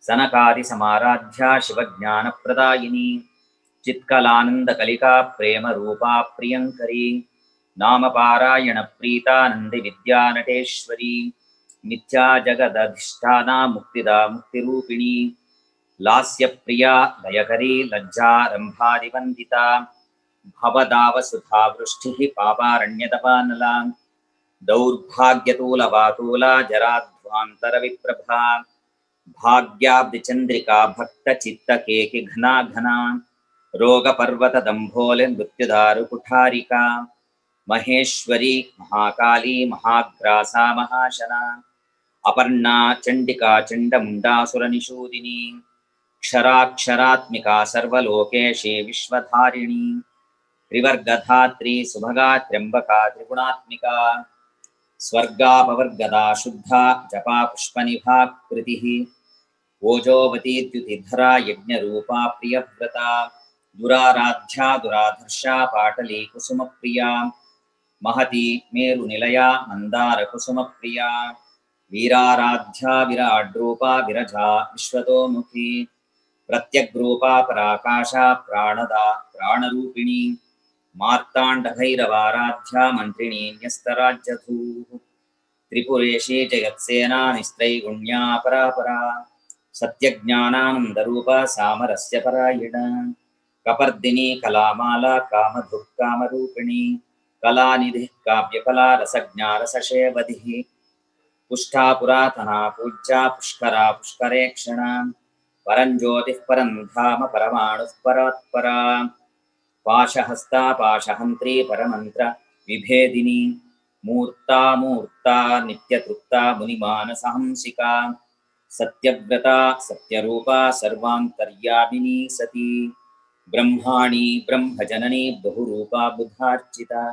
सनकादिसमाराध्या शिवज्ञानप्रदायिनी चित्कलानन्दकलिका प्रेमरूपा प्रियङ्करी नामपारायणप्रीता नन्दिविद्यानटेश्वरी मिथ्या जगदधिष्ठाना मुक्तिदा मुक्तिरूपिणी लास्यप्रिया दयकरी लज्जारम्भादिवन्दिता भवदावसुधावृष्टिः पापारण्यतपानला दौर्भाग्यतूलवातूला जराध्वान्तरविप्रभा भाग्याब्धिचन्द्रिका भक्तचित्तकेकि घना घना रोगपर्वतदम्भोले मृत्युदारुकुठारिका महेश्वरी महाकाली महाग्रासा महाशना अपर्णा चण्डिका चण्डमुण्डासुरनिषूदिनी क्षराक्षरात्मिका सर्वलोकेशे विश्वधारिणी त्रिवर्गधात्री सुभगा त्र्यम्बका त्रिगुणात्मिका स्वर्गापवर्गदा शुद्धा जपा पुष्पनिभा कृतिः ओजोवती द्युतिधरा यज्ञरूपा प्रियव्रता दुराराध्या दुराधर्षा पाटली कुसुमप्रिया महती मेरुनिलया मन्दारकुसुमप्रिया वीराराध्या विराड्रूपा विरजा विश्वतोमुखी प्रत्यग्रूपा पराकाशा प्राणदा प्राणरूपिणी मार्ताण्डभैरवाराध्या मन्त्रिणी न्यस्तराज्यधूः त्रिपुरेशी जयत्सेना निस्त्रैगुण्या परापरा सत्यज्ञानानन्दरूपा सामरस्य परायण कपर्दिनी कलामाला कामधुक् कामरूपिणी कलानिधिः काव्यकला रसज्ञा रसशेवधिः पुष्टा पुरातना पूज्या पुष्करा पुष्करेक्षणा परञ्ज्योतिः परं धाम परमाणुः परात्परा पाशहस्ता पाशहन्त्री परमन्त्र विभेदिनी मूर्ता मूर्ता नित्यतृप्ता मुनिमानसहंसिका सत्यव्रता सत्यरूपा सर्वान्तर्यामिनी सती ब्रह्माणी ब्रह्मजननी बहुरूपा बुधार्चिता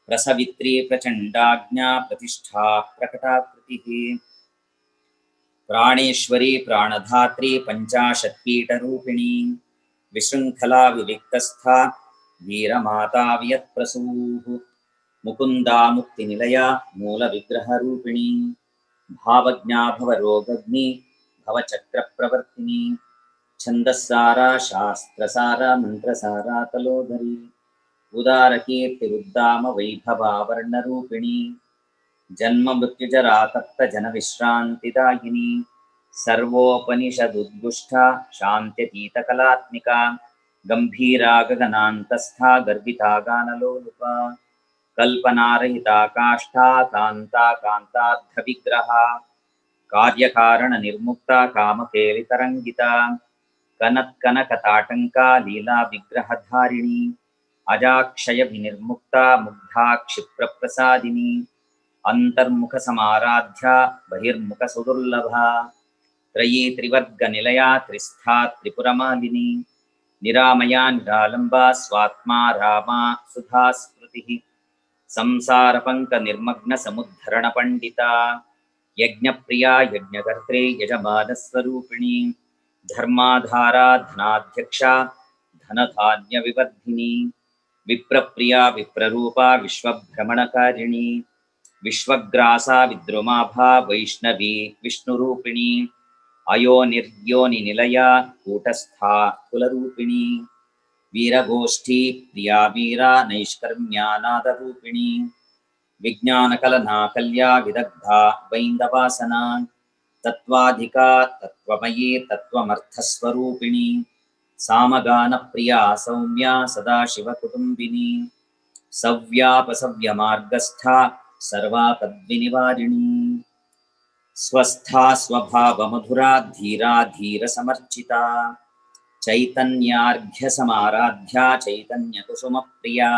प्रसवित्री प्रचण्डाज्ञा प्रतिष्ठा प्रकटाकृतिः प्राणेश्वरी प्राणधात्री पञ्चाशत्पीठरूपिणी विशृङ्खला विविक्तस्था वीरमाता वियत्प्रसूः मुकुन्दा मुक्तिनिलया मूलविग्रहरूपिणी भावज्ञा भवरोगग्नि भवचक्रप्रवर्तिनी छन्दस्सारा शास्त्रसारा मन्त्रसारा तलोधरी उदारकीर्तिरुद्दाम वैभवावर्णरूपिणी जन्ममृत्युजरा तप्तजनविश्रान्तिदायिनी सर्वोपनिषदुद्गुष्टा शान्त्यतीतकलात्मिका गम्भीरा गगनान्तस्था गर्विता गानलोलुपा कल्पनारहिता काष्ठा कान्ता कान्तार्धविग्रहा कार्यकारणनिर्मुक्ता कामकेलितरङ्गिता कनत्कनकताटङ्का लीलाविग्रहधारिणी अजाक्षयभिर्मुक्ता मुग्धा क्षिप्रप्रसादिनी अंतर्मुखसमाराध्या बहिर्मुखसुदुर्लभा त्रयी त्रिवर्गनिलया त्रिस्था त्रिपुरमालिनी निरामया निरालम्बा स्वात्मा रामा सुधा स्मृतिः संसारपङ्कनिर्मग्नसमुद्धरणपण्डिता यज्ञप्रिया यज्ञकर्त्री यजमानस्वरूपिणी धर्माधारा धनाध्यक्षा धनधान्यविवर्धिनी विप्रप्रिया विप्ररूपा विश्वभ्रमणकारिणी विश्वग्रासा विद्रुमाभा वैष्णवी विष्णुरूपिणी अयोनिर्योनिनिलया कूटस्था कुलरूपिणी वीरगोष्ठी प्रिया वीरा नैष्कर्म्यानादरूपिणी विज्ञानकलना कल्या विदग्धा वैन्दवासना तत्त्वाधिका तत्त्वमयी तत्त्वमर्थस्वरूपिणी सामगानप्रिया सौम्या सदाशिवकुटुम्बिनी सव्यापसव्यमार्गस्था सर्वापद्विनिवारिणी स्वस्था स्वभावमधुरा धीरा धीरसमर्चिता चैतन्यार्घ्यसमाराध्या चैतन्यकुसुमप्रिया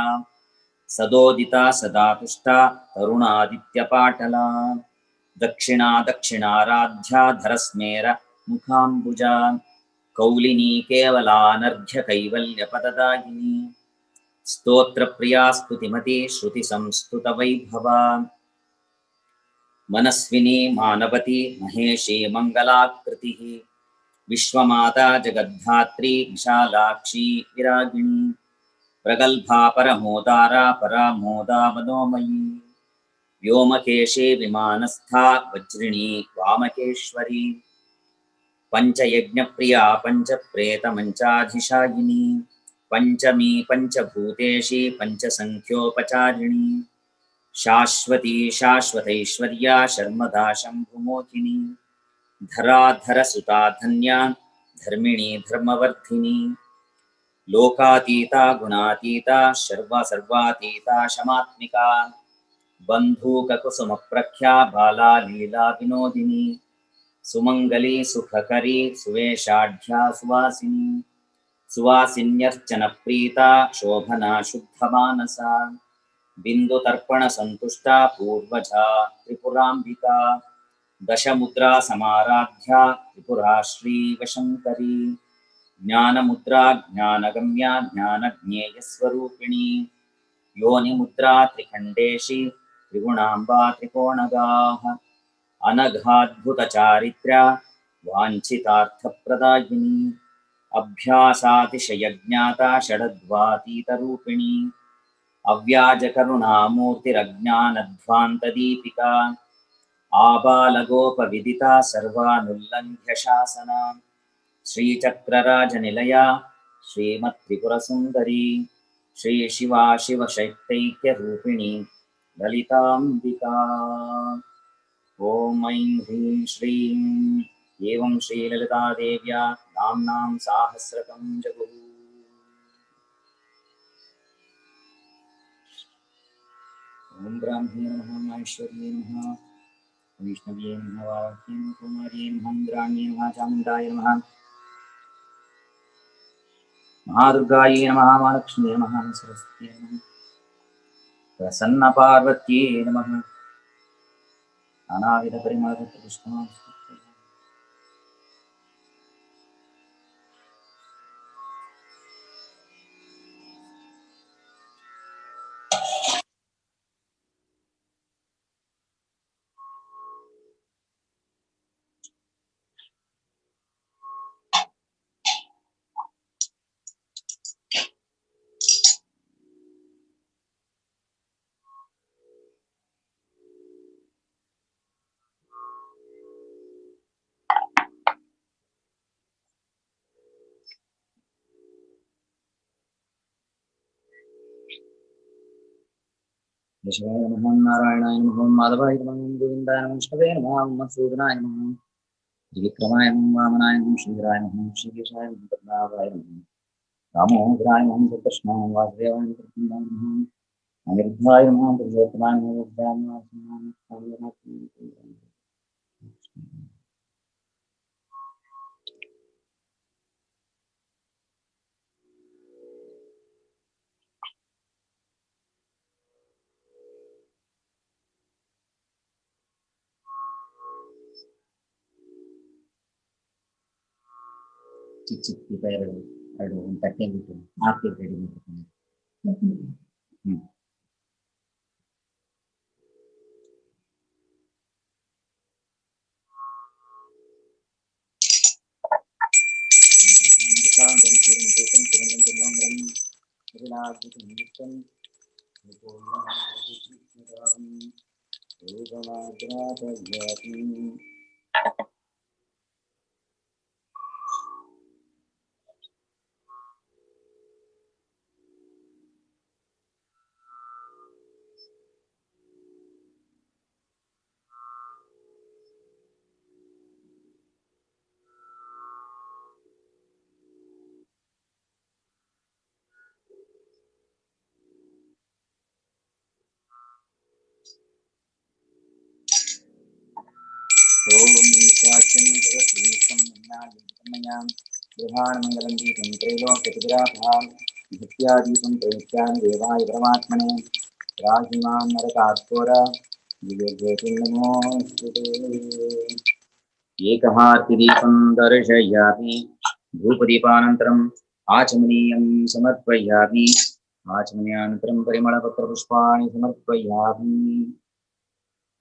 सदोदिता सदा तुष्टा तरुणादित्यपाटला दक्षिणा दक्षिणाराध्या धरस्मेर मुखाम्बुजा कौलिनी केवलानर्घ्य कैवल्यपददायिनी स्तोत्रप्रिया स्तुतिमती श्रुतिसंस्तुतवैभवा मनस्विनी मानवती महेशी मङ्गलाकृतिः विश्वमाता जगद्धात्री विशालाक्षी विरागिणी प्रगल्भा परमोदारा परामोदा मनोमयी व्योमकेशे विमानस्था वज्रिणी वामकेश्वरी पञ्चयज्ञप्रिया पञ्चप्रेतमञ्चाधिशायिनी पञ्चमी पञ्चभूतेशी पञ्चसङ्ख्योपचारिणी शाश्वती शाश्वतैश्वर्या शर्मदा शम्भुमोहिनी धराधरसुता धन्या धर्मिणी धर्मवर्धिनी लोकातीता गुणातीता सर्वातीता शमात्मिका बन्धूककुसुमप्रख्या बाला लीला विनोदिनी सुमंगली सुखकरी सुवेशाढ्या सुवासिनी सुवासिन्यर्चनप्रीता शोभना शुद्धमानसा बिन्दुतर्पणसन्तुष्टा पूर्वजा त्रिपुराम्बिका दशमुद्रा समाराध्या त्रिपुरा श्रीवशङ्करी ज्ञानमुद्रा ज्ञानगम्या ज्ञानज्ञेयस्वरूपिणी योनिमुद्रा त्रिखण्डेशी त्रिगुणाम्बा त्रिकोणगाः अनघाद्भुतचारित्र्या वाञ्छितार्थप्रदायिनी अभ्यासातिशयज्ञाता षडध्वातीतरूपिणी अव्याजकरुणामूर्तिरज्ञानध्वान्तदीपिका आबालगोपविदिता सर्वानुल्लङ्घ्य शासना श्रीचक्रराजनिलया श्रीमत्त्रिपुरसुन्दरी श्रीशिवा शिवशक्तैक्यरूपिणी ललिताम्बिका ॐ ऐं ह्रीं श्रीं एवं श्रीललितादेव्या नाम्नां साहस्रकं जगुः ॐ ब्राह्म्ये नमः माहेश्वर्ये नमः वैष्णव्ये नमः वाग्ये नमः कुमार्ये नमः इन्द्राण्ये नमः चामुण्डाय नमः महादुर्गायै नमः महालक्ष्म्ये नमः सरस्वत्यै नमः प्रसन्नपार्वत्यै नमः नानाविधपरिमलपुष्पाणि शिवाय नमः नारायणाय नमः माधवाय नमः गोविन्दाय नमः विष्णवे नमः मधुसूदनाय नमः त्रिविक्रमाय नमः वामनाय नमः श्रीधराय नमः श्रीकेशाय नमः पद्मनाभाय नमः दामोदराय नमः कृष्णाय वासुदेवाय नमः कृष्णाय नमः अनिरुद्धाय नमः पुरुषोत्तमाय नमः बुद्धाय नमः ಚಿಕ್ಕ ಪ್ರಿಪೇರ್ ಎರಡು ಒಂದು ತಟ್ಟೆ ಬಿಟ್ಟು ಹಾಕಿ ರೆಡಿ ಮಾಡ್ತೀನಿ. एकहार्तिदीपं दर्शयामि धूपदीपानन्तरम् आचमनीयं समर्पयामि आचमनीयानन्तरं परिमलपत्रपुष्पाणि समर्पयामि।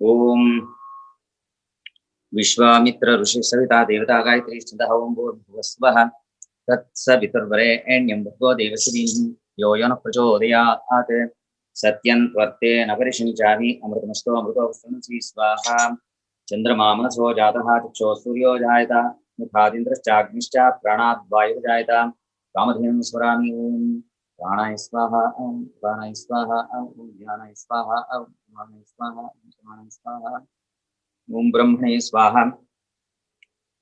ओम विश्वामित्र ऋषि सविता देवता गायत्री छन्दः ओं भूर्भुवस्वः तत्सवितुर्वरेण्यं भर्गो देवस्य धीमहि यो यो न प्रचोदयात् सत्यं त्वर्तेन परिषिञ्चामि अमृतमस्तु अमृतोऽस्तु स्वाहा। चंद्रमा मनसो जातः चक्षो सूर्यो जायत मुखादिन्द्रश्चाग्निश्च प्राणाद् वायुर्जायत कामधेनुं स्मरामि ओं प्राणाय स्वाहा ओं प्राणाय स्वाहा ओं ध्यानाय स्वाहा ओं समानाय स्वाहा ओं समानाय स्वाहा ओं ब्रह्मणे स्वाहा।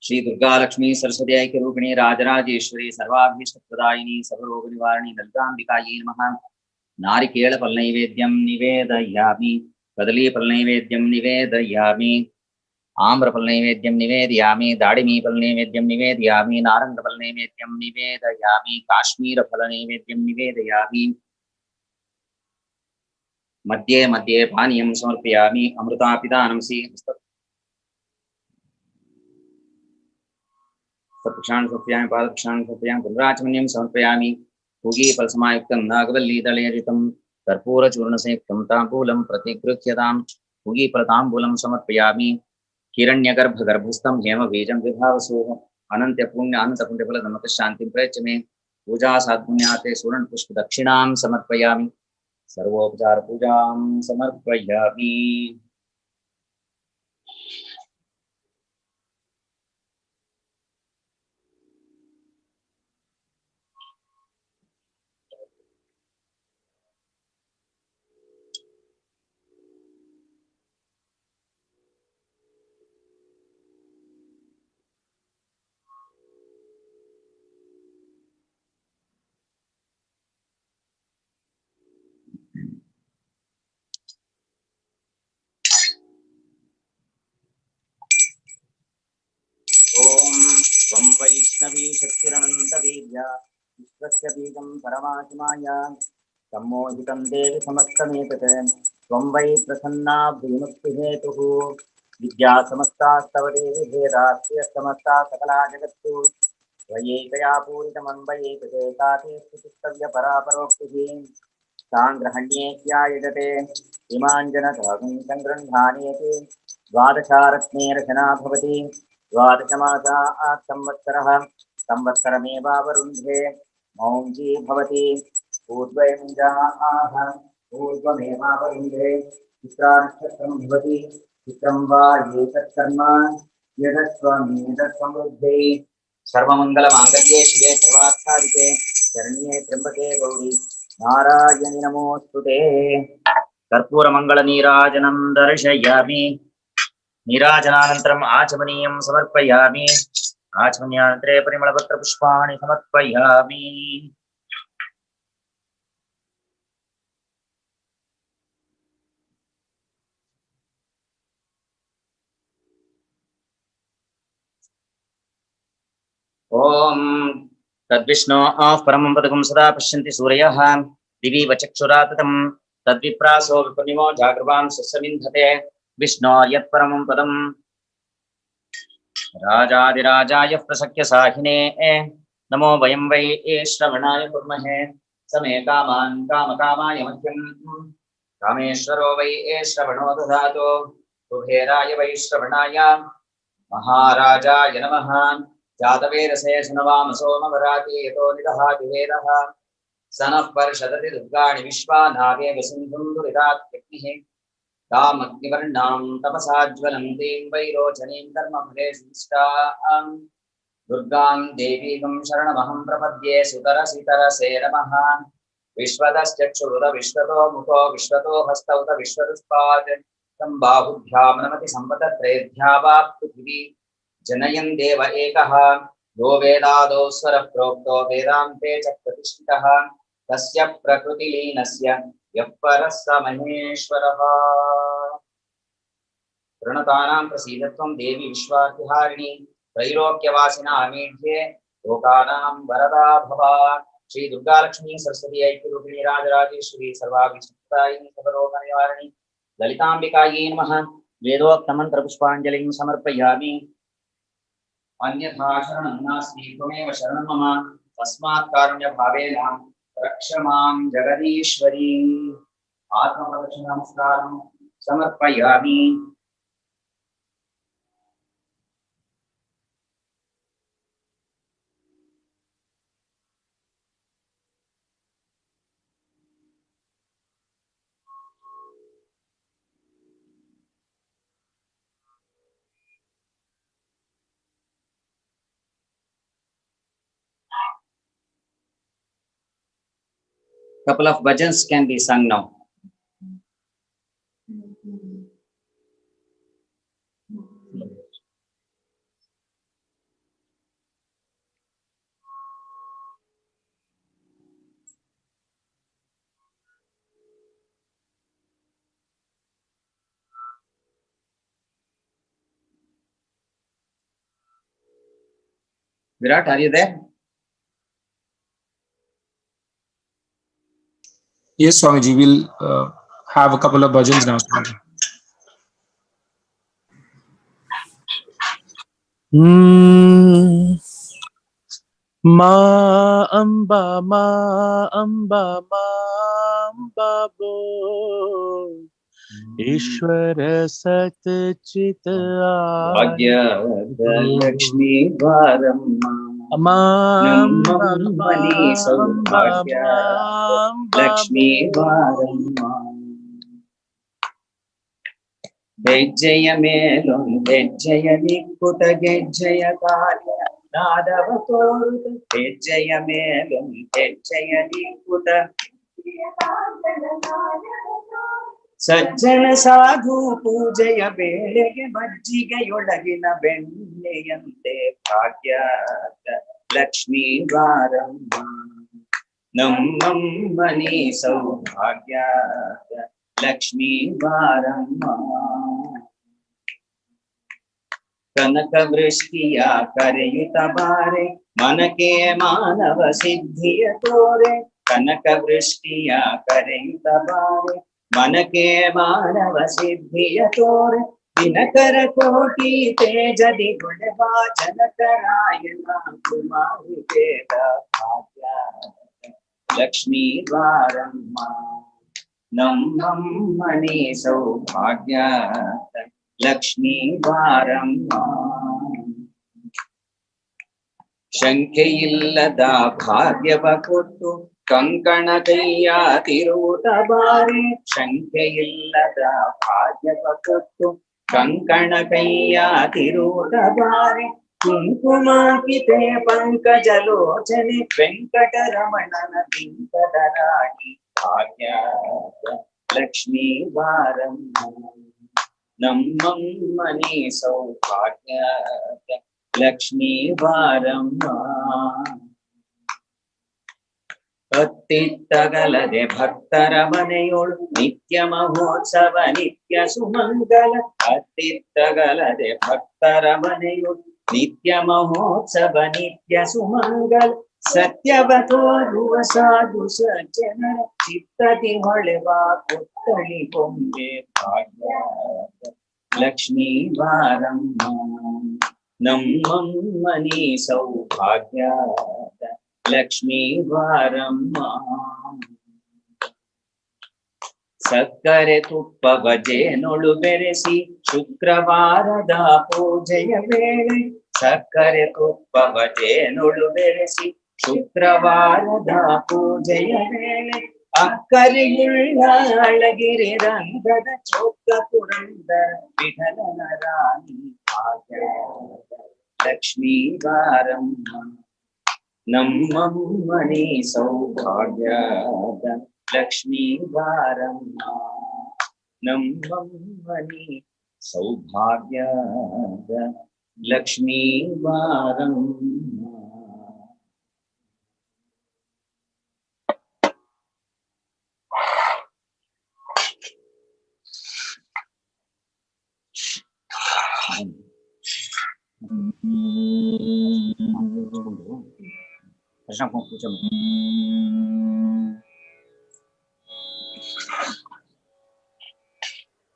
श्री दुर्गा लक्ष्मी सरस्वती ऐक्यरूपिणी राजराजेश्वरी सर्वाभीष्टप्रदायिनी सर्वरोगनिवारिणी ललिताम्बिकायै नमः। नारिकेलफलनैवेद्यं निवेदयामि कदलीफलनैवेद्यं निवेदयामि आम्रफलनैवेद्यं निवेदयामि दाडिमीफलनैवेद्यं निवेदयामि नारङ्गफलनैवेद्यं निवेदयामि काश्मीरफलनैवेद्यं निवेदयामि मध्ये मध्ये पानीयं समर्पयामि अमृतापिदानं सत्क्षाण समर्पयामि पादक्षाण समर्पयामि गंगाचमनीयं समर्पयामि पूगीफलसमायुक्तं नागवल्लीदलययुतं कर्पूरचूर्णसंयुक्तं ताम्बूलं प्रतिगृह्यतां पूगीफलताम्बूलं समर्पयामि हिरण्यगर्भगर्भस्थं हेमबीजं विभावसुः अनन्तपुण्यफलदमक शान्तिं प्रयच्छ मे पूजा साधुन्याते सुवर्णपुष्पदक्षिणां समर्पयामि सर्वोपचारपूजां समर्पयामि। ओम त्वं वैष्णवी शक्तिरनन्तवीर्या विश्वस्य बीजं परमात्माया सम्मोहितं देवि समस्तमेतत् त्वं वै प्रसन्ना भूमुक्तिहेतुः विद्या समस्तास्तव देवि भेदास्त्य समस्ता सकला जगत्तु त्वयैकया पूरितमन्वयेतते काते स्तुतिस्तव्य परापरोक्तिः तां ग्रहण्येत्यायजते इमाञ्जनधातुं सङ्गृह्णानेति द्वादशारत्ने रचना भवति द्वादशमासा संवत्सरः संवत्सरमेवावरुन्धे मौञ्जी भवति पूर्वमेवाह पूर्वमेवावरुन्धे चित्रानक्षत्रं भवति चित्रं वा एतत्कर्म यदस्वमेतत्समृद्धे सर्वमङ्गलमाङ्गल्ये शिवे सर्वार्थसाधिके शरण्ये त्र्यम्बके गौरी नारायणि नमोऽस्तुते। कर्पूरमङ्गलनीराजनं दर्शयामि नीराजनानन्तरम् आचमनीयं समर्पयामि आचमन्यानन्तरे परिमलपत्रपुष्पाणि समर्पयामि। ओम तद्विष्णोः परमं पदकं सदा पश्यन्ति सूरयः दिवि वचक्षुराततं तद्विप्रासो विपूर्णिमो जागृवान् सस्यमिन्धते विष्णो यत्परमं पदम् राजाधिराजाय प्रसख्य साहिने नमो वयं वै श्रवणाय कुर्महे समे कामान् कामकामाय मह्यम् कामेश्वरो वै श्रवणो दधातु कुबेराय वै श्रवणाय महाराजाय नमः जातवेदसे सुनवामसो ममराति यतो निदहाति वेदः सनः पर्षदति दुर्गाणि विश्वा नागे वसुन्धुं दुरितात्यग्निः तामग्निवर्णां तपसा ज्वलन्तीं वैरोचनीं कर्मफले संष्टां दुर्गां देवीं शरणमहं प्रपद्ये सुतरसितरसे नमः विश्वतश्चक्षुरुत विश्वतो मुखो विश्वतो हस्तौ त विश्वतस्पात् तं बाहुभ्यां नमति सम्पतत्रेभ्यः वा पृथिवी जनयन् देव एकः यो वेदादौ स्वरः प्रोक्तो वेदान्ते च प्रतिष्ठितः तस्य प्रकृतिलीनस्य यः परः स महेश्वरः प्रणतानां प्रसीदत्वं देवी विश्वार्थिहारिणी त्रैलोक्यवासिनामीढ्ये लोकानां वरदा भवा श्री दुर्गा लक्ष्मी सरस्वती ऐक्यरूपिणी राजराजेश्वरी सर्वाभिष्टायिनी सर्वलोकनिवारिणी ललिताम्बिकायै नमः वेदोक्तमन्त्रपुष्पाञ्जलिं समर्पयामि अन्यथा शरणं नास्ति त्वमेव शरणं मम तस्मात् कारुण्यभावेन रक्ष मां जगदीश्वरी आत्मप्रदक्षिणनमस्कारं समर्पयामि couple of bhajans can be sung now. Virat, are you there? Yes, Swamiji, we'll have a couple of bhajans now. Ma amba bo Ishwara Sat Chit Bhagya Lakshmi Varam Nammani Saubhagya Lakshmi Varam Gejjaya Melum Gejjaya Nikkuta Gejjaya Karya Nadavatoruta Gejjaya Melum Gejjaya Nikkuta ಸಜ್ಜನ ಸಾಧು ಪೂಜೆಯ ಬೇಳೆಗೆ ಮಜ್ಜಿಗೆಯೊಳಗಿನ ಬೆಣ್ಣೆಯಂತೆ ಭಾಗ್ಯದ ಲಕ್ಷ್ಮೀ ವಾರಮ್ಮ ನಮ್ಮಮ್ಮನಿ ಸೌಭಾಗ್ಯದ ಲಕ್ಷ್ಮೀ ವಾರಮ್ಮ ಕನಕ ವೃಷ್ಟಿಯ ಕರೆಯುತ್ತ ಬಾರೆ ಮನಕೆ ಮಾನವ ಸಿದ್ಧಿಯ ತೋರೆ ಕನಕ ವೃಷ್ಟಿಯ ಕರೆಯುತ್ತ ಬಾರೆ मनके मानव सिद्धिय तोर दिनकर कोटि तेजदि गुणवा जनकरायण कुमारि वेद भाग्य लक्ष्मी वारम्म नಮ್ಮಮ್ಮನಿ सौभाग्य लक्ष्मी वारम्म ಶಂಕೆಯಿಲ್ಲದ ಭಾಗ್ಯವ ಕೊಟ್ಟು ಕಂಕಣ ಕೈಯ ತಿರುವುದ ಬಾರಿ ಶಂಕೆಯಿಲ್ಲದ ಭಾಗ್ಯವ ಕೊಟ್ಟು ಕಂಕಣ ಕೈಯ ತಿರುವುದ ಬಾರಿ ಕುಂಕುಮಾಕಿತೆ ಪಂಕಜಲೋಚನೆ ವೆಂಕಟರಮಣನ ಬಿಂಕದ ರಾಣಿ ಭಾಗ್ಯ ಲಕ್ಷ್ಮೀ ವಾರಮ್ಮ ನಮ್ಮಮ್ಮನಿ ಸೌಭಾಗ್ಯ ಲಕ್ಷ್ಮೀ ವಾರಮ್ಮ ಅತ್ತಿತ್ತಗಲದೆ ಭಕ್ತರ ಮನೆಯೋಳು ನಿತ್ಯ ಮಹೋತ್ಸವ ನಿತ್ಯ ಸುಮಂಗಲ ಅತ್ತಿತ್ತಗಲದೆ ಭಕ್ತರ ಮನೆಯೋಳು ನಿತ್ಯ ಮಹೋತ್ಸವ ನಿತ್ಯ ಸುಮಂಗಲ ಸತ್ಯವ ತೋರುವ ಸಾಧು ಸಜ್ಜನರ ಚಿತ್ತದಿ ಹೊಳೆವ ಪುತ್ತಳಿ ಕೊಂಬೆ ಭಾಗ್ಯ ಲಕ್ಷ್ಮೀ ವಾರಮ್ಮ ನಮ್ಮಮ್ಮನಿ ಸೌಭಾಗ್ಯದ ಲಕ್ಷ್ಮೀ ಬಾರಮ್ಮ. ಸಕ್ಕರೆ ತುಪ್ಪವ ಜೇನುಳು ಬೆರೆಸಿ ಶುಕ್ರವಾರದ ಪೂಜೆಯ ವೇಳೆ, ಸಕ್ಕರೆ ತುಪ್ಪವ ಜೇನುಳು ಬೆರೆಸಿ ಶುಕ್ರವಾರದ ಪೂಜೆಯ ವೇಳೆ, ಅಕ್ಕರಿಯುಳ್ಳ ಅಳಗಿರಿ ರಂಗದ ಚೋಕ್ಕ ಪುರಂದರ ವಿಠಲನ ರಾಣಿ ಭಾಗ್ಯದ ಲಕ್ಷ್ಮೀ ಬಾರಮ್ಮ. ನಮ್ಮಮ್ಮನಿ ಸೌಭಾಗ್ಯದ ಲಕ್ಷ್ಮೀ ಬಾರಮ್ಮ. ನಮ್ಮಮ್ಮನಿ ಸೌಭಾಗ್ಯದ ಲಕ್ಷ್ಮೀ ಬಾರಮ್ಮ.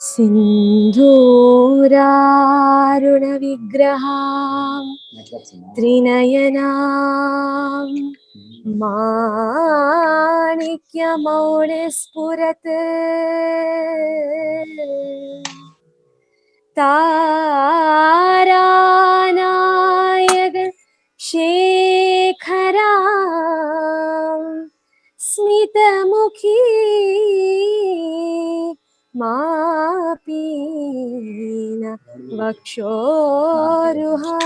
ಸಿಂಧೂರಾರುಣ ವಿಗ್ರಹಾಂ ತ್ರಿನಯನಾಂ ಮಾಣಿಕ್ಯಮೌಳಿಸ್ಫುರತ್ ತಾರಾನಾಯಕ ಶೇಖರಾಂ ಸ್ಮಿತಮುಖೀ ಮಾಪೀನ ವಕ್ಷೋರುಹಾ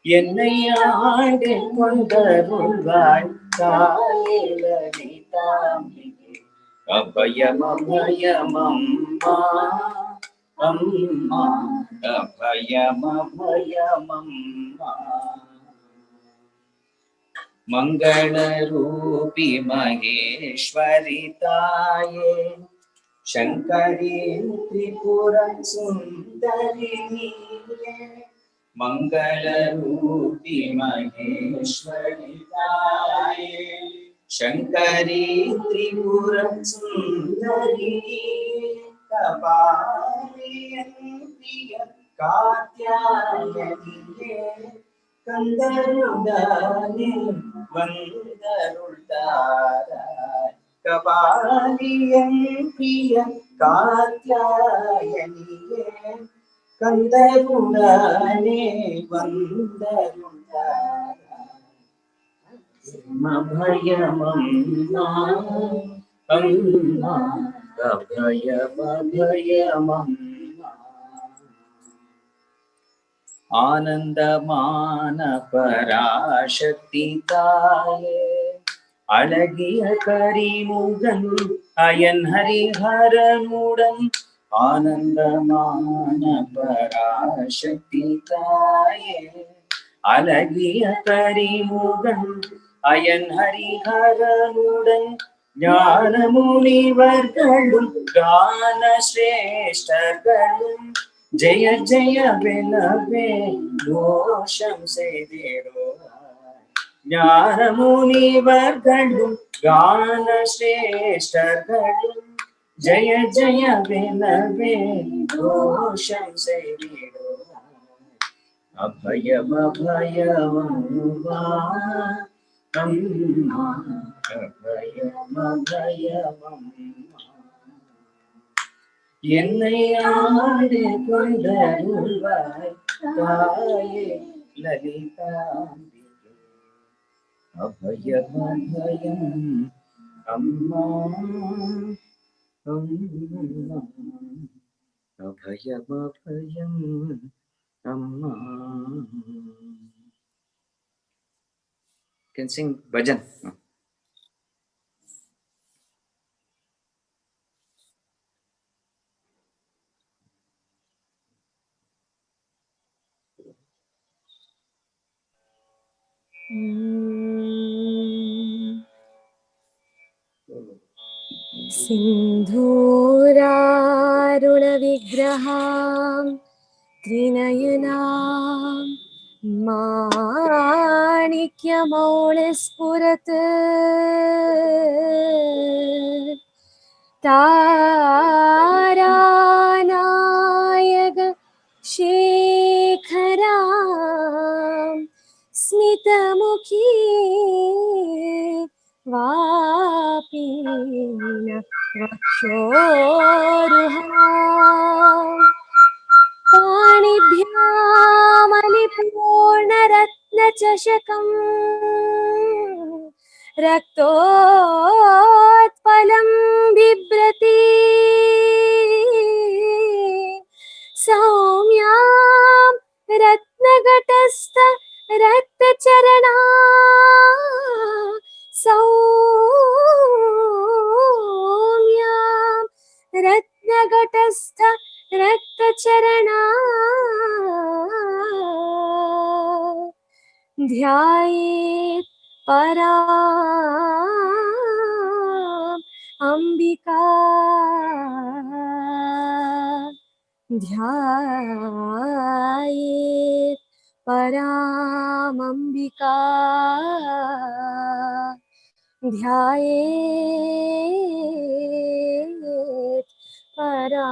என்னை ஆண்டு கொண்டருள்வாய் தாயே லலிதாம்பிகே. அபயம் அபயம் அம்மா அம்மா, அபயம் அபயம் அம்மா. ಮಂಗಳ ರೂಪಿ ಮಹೇಶ್ವರಿ ತಾಯೇ, ಶಂಕರಿ ತ್ರಿಪುರ ಸುಂದರಿ ನೀಯೇ. ಮಂಗಳ ರೂಪಿ ಮಹೇಶ್ವರಿ ತಾಯೇ, ಶಂಕರಿ ತ್ರಿಪುರ ಸುಂದರಿ. ಕಪಾಲಿಯಂತಿಯ ಕಾತ್ಯಾಯನಿಯೇ, ಕಂದರುಡಾನೆ ವಂದರುಳ್ತಾರಾಯ್. ಕಪಾಲಿಯಂತಿಯ ಕಾತ್ಯಾಯನಿಯೇ, ಕಂದರುಡಾನೆ ವಂದರುಳ್ತಾರಾಯ್. ಅಭಯಮಮ್ಮ ಅಮ್ಮ, ಅಭಯಮಮ್ಮ. ஆனந்தமான பராசக்தி தாயே, அழகிய கரிமுகன் அயன் ஹரிஹரனுடன். ஆனந்தமான பராசக்தி தாயே, அழகிய கரிமுகன் அயன் ஹரிஹரனுடன். ஞான முனிவர்களும் கான சிரேஷ்டர்களும் ஜெய ஜெய வெலவே கோஷம் செய்திடுவாய். ஞான முனிவர்களும் கான சிரேஷ்டர்களும் ஜெய ஜெய வெலவே கோஷம் செய்திடுவாய். அபயம் அபயம் அம்மா அம்மா, அபயம் அபயம் அம்மா. என்னை ஆண்டு கொண்டருள்வாய் தாயே லலிதாம்பிகே. அபயம் அபயம் அம்மா அம்மா, அபயம் அபயம் அம்மா. Can sing bhajan. सिंधूरारुण विग्रहां त्रिनयनां माणिक्यमौळिस्फुरत् तारानायक शेखरा स्मितमुखी वापीन वक्षोरुहा पाणिभ्यामलिपूर्णरत्नचषकम् रक्तोत्पलं बिभ्रति सौम्यां रत्नघटस्थ रक्तचरणा सौम्यां रत्नघटस्थ रक्तचरणा ध्यायेत् परा अंबिका ध्यायेत् परामंबिका ध्यायेत् परामंबिका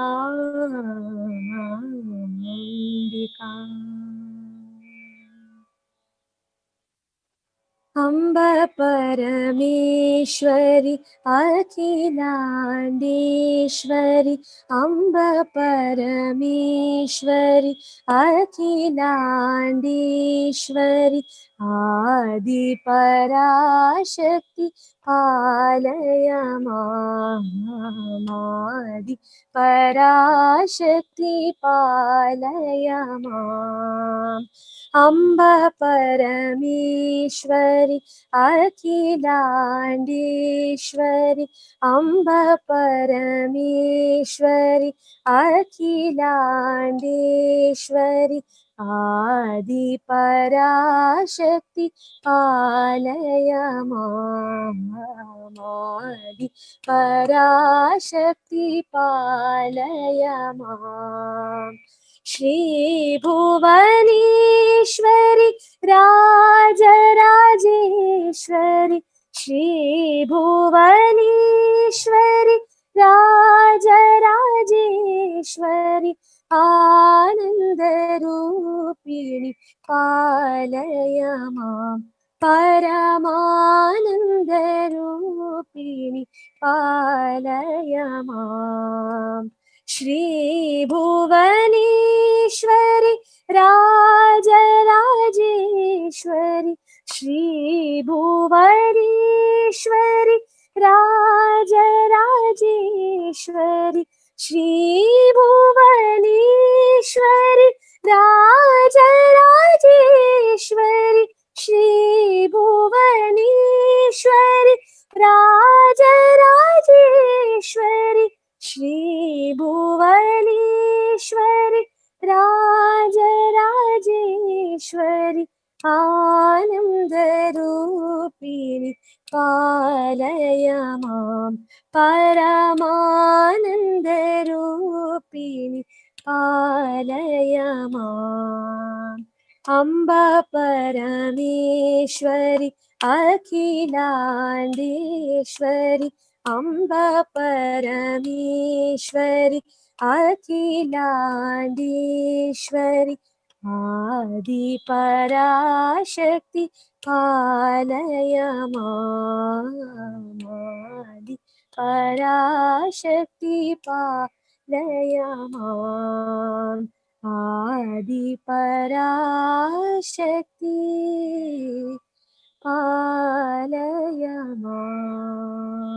अम्ब परमेश्वरि अखिलाण्डेश्वरि अम्ब परमेश्वरि अखिलाण्डेश्वरि आदिपराशक्ति पालय माम् पराशक्ति पालय माम् अम्ब परमेश्वरि अखिलाण्डेश्वरि अम्ब परमेश्वरि अखिलाण्डेश्वरि आदिपराशक्ति पालय माम् आदिपराशक्ति पालय माम् श्रीभुवनेश्वरि राजराजेश्वरि श्रीभुवनेश्वरि राजराजेश्वरि आनन्दरूपिणि पालय माम् परमानन्दरूपिणि पालय माम् श्रीभुवनेश्वरि राजराजेश्वरि श्रीभुवनेश्वरि राजराजेश्वरि श्रीभुवनेश्वरि राजराजेश्वरि श्रीभुवनेश्वरि राजराजेश्वरि श्रीभुवनेश्वरि राजराजेश्वरि आनन्दरूपिणि पालय माम् परमानन्दरूपिणि पालय माम् अम्ब परमेश्वरि अखिलाण्डेश्वरि अम्ब परमेश्वरि अखिलाण्डेश्वरि आदिपराशक्ति पालय माम् आदिपराशक्ति पालय माम् आदिपराशक्ति पालय माम्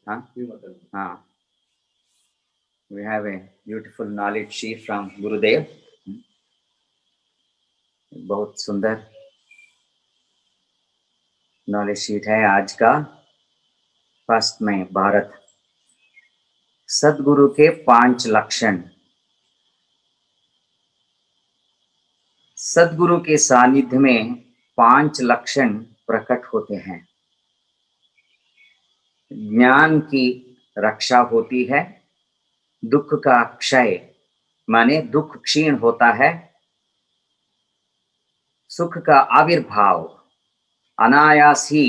Huh? We have a beautiful knowledge sheet from Gurudev. बहुत सुंदर नॉलेज शीट है आज का फर्स्ट में भारत, सदगुरु के 5 लक्षण। सदगुरु के सानिध्य में 5 लक्षण प्रकट होते हैं। ज्ञान की रक्षा होती है, दुख का क्षय माने दुख क्षीण होता है, सुख का आविर्भाव अनायास ही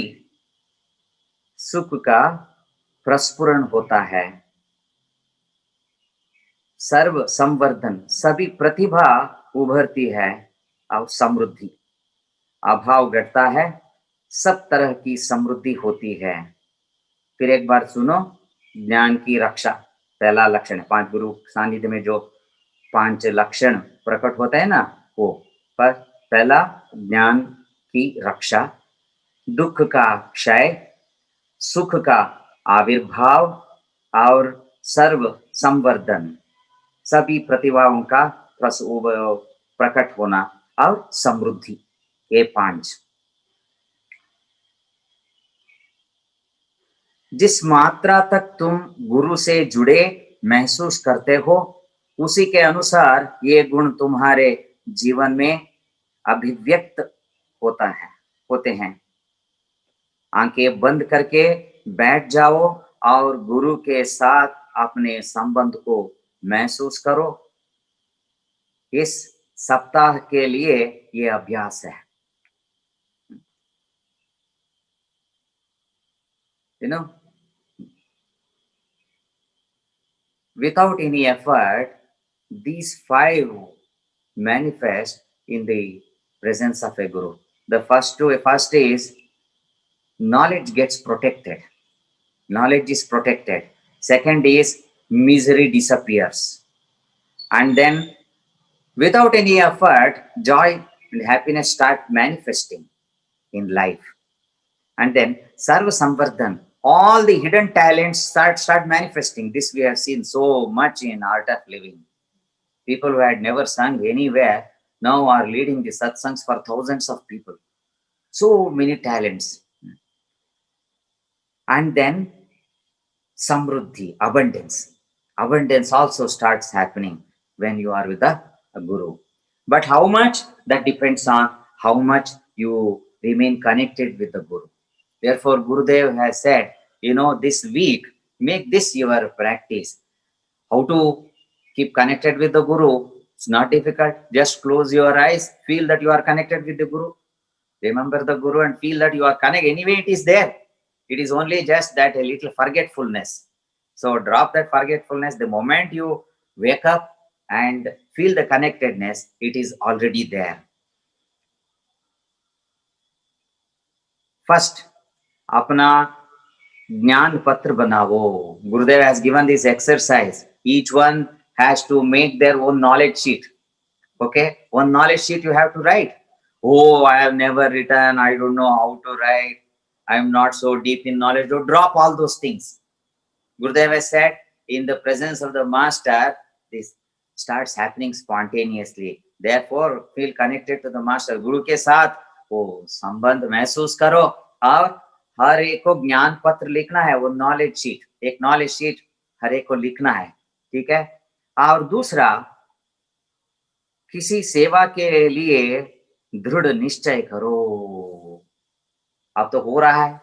सुख का प्रस्फुरण होता है, सर्व संवर्धन सभी प्रतिभा उभरती है और समृद्धि अभाव घटता है, सब तरह की समृद्धि होती है। फिर एक बार सुनो, ज्ञान की रक्षा पहला लक्षण है। 5 गुरु सानिध्य में जो 5 लक्षण प्रकट होते हैं ना, वो पर पहला ज्ञान की रक्षा, दुख का क्षय, सुख का आविर्भाव और सर्व संवर्धन सभी प्रतिभाओं का प्रकट होना और समृद्धि, ये 5। जिस मात्रा तक तुम गुरु से जुड़े महसूस करते हो, उसी के अनुसार ये गुण तुम्हारे जीवन में अभिव्यक्त होते हैं। आंखें बंद करके बैठ जाओ और गुरु के साथ अपने संबंध को महसूस करो। इस सप्ताह के लिए ये अभ्यास है। You know, without any effort, these 5 manifest in the presence of a guru. The first is knowledge gets protected. Knowledge is protected. Second is misery disappears. And then without any effort, joy and happiness start manifesting in life. And then Sarva Samvardhan, all the hidden talents start manifesting. This we have seen so much in Art of Living. People who had never sung anywhere now are leading the satsangs for thousands of people. So many talents. And then Samruddhi, abundance. Abundance also starts happening when you are with a guru. But how much? That depends on how much you remain connected with the guru. Therefore, Gurudev has said, this week, make this your practice. How to keep connected with the guru? It's not difficult. Just close your eyes, feel that you are connected with the guru. Remember the guru and feel that you are connected. Anyway, it is there. It is only just that a little forgetfulness. So drop that forgetfulness. The moment you wake up and feel the connectedness, it is already there. First, apna Jnana Patra banavo. Gurudev has given this exercise. Each one has to make their own knowledge sheet. Okay, one knowledge sheet you have to write. Oh, I have never written. I don't know how to write. I am not so deep in knowledge. Don't drop all those things. Gurudev has said, in the presence of the master, this starts happening spontaneously. Therefore, feel connected to the master. Guru के साथ वो संबंध महसूस करो और हर एक को ज्ञान पत्र लिखना है, वो नॉलेज शीट, एक नॉलेज शीट हर एक को लिखना है, ठीक है। और दूसरा, किसी सेवा के लिए दृढ़ निश्चय करो। अब तो हो रहा है,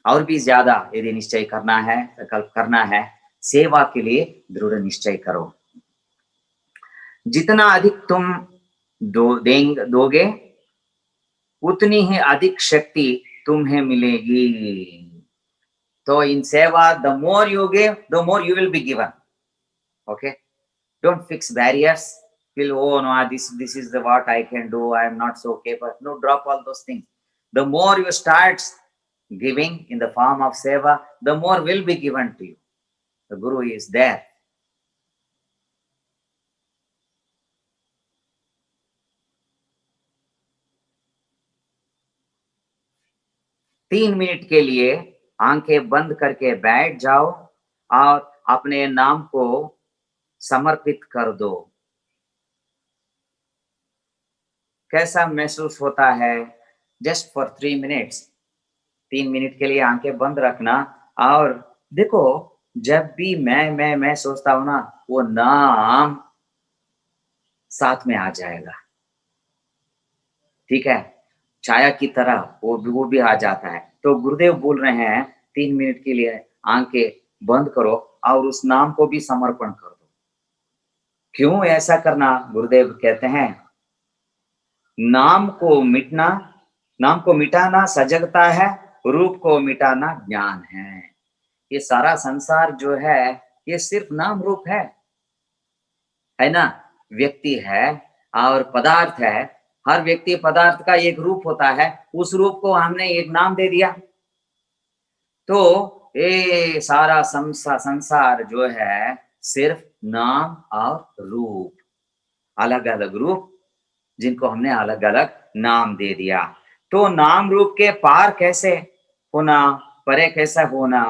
और भी ज्यादा यदि निश्चय करना है, संकल्प करना है, सेवा के लिए दृढ़ निश्चय करो। जितना अधिक तुम दोगे, उतनी ही अधिक शक्ति तुम्हें मिलेगी। तो in seva, the more you give, the more you will be given. Okay, don't fix barriers. Feel, oh no, this is the what I can do, I am not so capable. No, drop all those things. The more you start giving in the form of seva, the more will be given to you. The Guru is there. तीन minute के लिए आंखें बंद करके बैठ जाओ और अपने नाम को समर्पित कर दो। कैसा महसूस होता है? जस्ट फॉर 3 मिनट्स, 3 मिनट के लिए आंखें बंद रखना और देखो, जब भी मैं सोचता हूं ना, वो नाम साथ में आ जाएगा, ठीक है, छाया की तरह वो भी आ जाता है। तो गुरुदेव बोल रहे हैं 3 मिनट के लिए आंखें बंद करो और उस नाम को भी समर्पण कर दो। क्यों ऐसा करना? गुरुदेव कहते हैं नाम को मिटाना सजगता है, रूप को मिटाना ज्ञान है। ये सारा संसार जो है ये सिर्फ नाम रूप है ना। व्यक्ति है और पदार्थ है, हर व्यक्ति पदार्थ का एक रूप होता है, उस रूप को हमने एक नाम दे दिया। तो ये सारा संसार जो है सिर्फ नाम और रूप, अलग अलग रूप जिनको हमने अलग अलग नाम दे दिया। तो नाम रूप के पार कैसे होना, परे कैसे होना?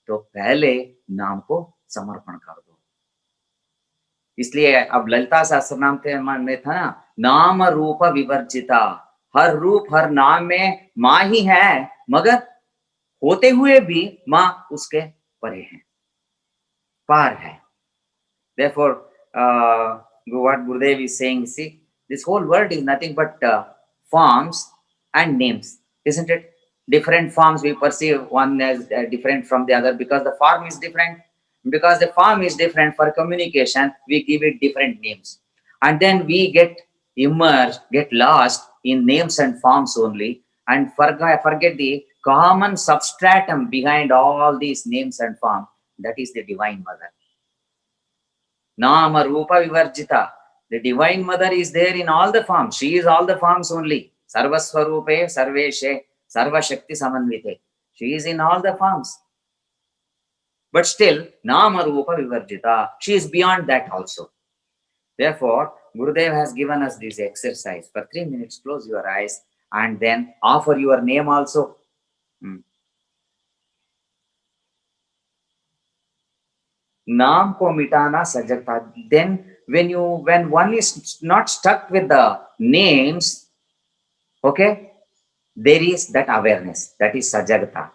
तो पहले नाम को समर्पण कर दो। इसलिए अब ललिता सहस्त्रनाम में था ना, नाम रूप विवर्जिता, हर रूप हर नाम में माँ ही है, मगर होते हुए भी माँ उसके परे है, पार है। Therefore, what Gurudev is saying, see, this whole world is nothing but forms and names, isn't it? Different forms we perceive one as different from the other because the form is different. Because the form is different, for communication, we give it different names. And then we get immersed, get lost in names and forms only, and forget the common substratum behind all these names and forms, that is the Divine Mother. Nama Rupa Vivarjita. The Divine Mother is there in all the forms. She is all the forms only. Sarvaswarupe, Sarveshe, Sarva Shakti Samanvite. She is in all the forms. But still, Nama Rupa Vivarjita. She is beyond that also. Therefore, Gurudev has given us this exercise. For 3 minutes, close your eyes and then offer your name also. Naam ko mitana sajagta. Then when one is not stuck with the names, okay, there is that awareness, that is sajagta.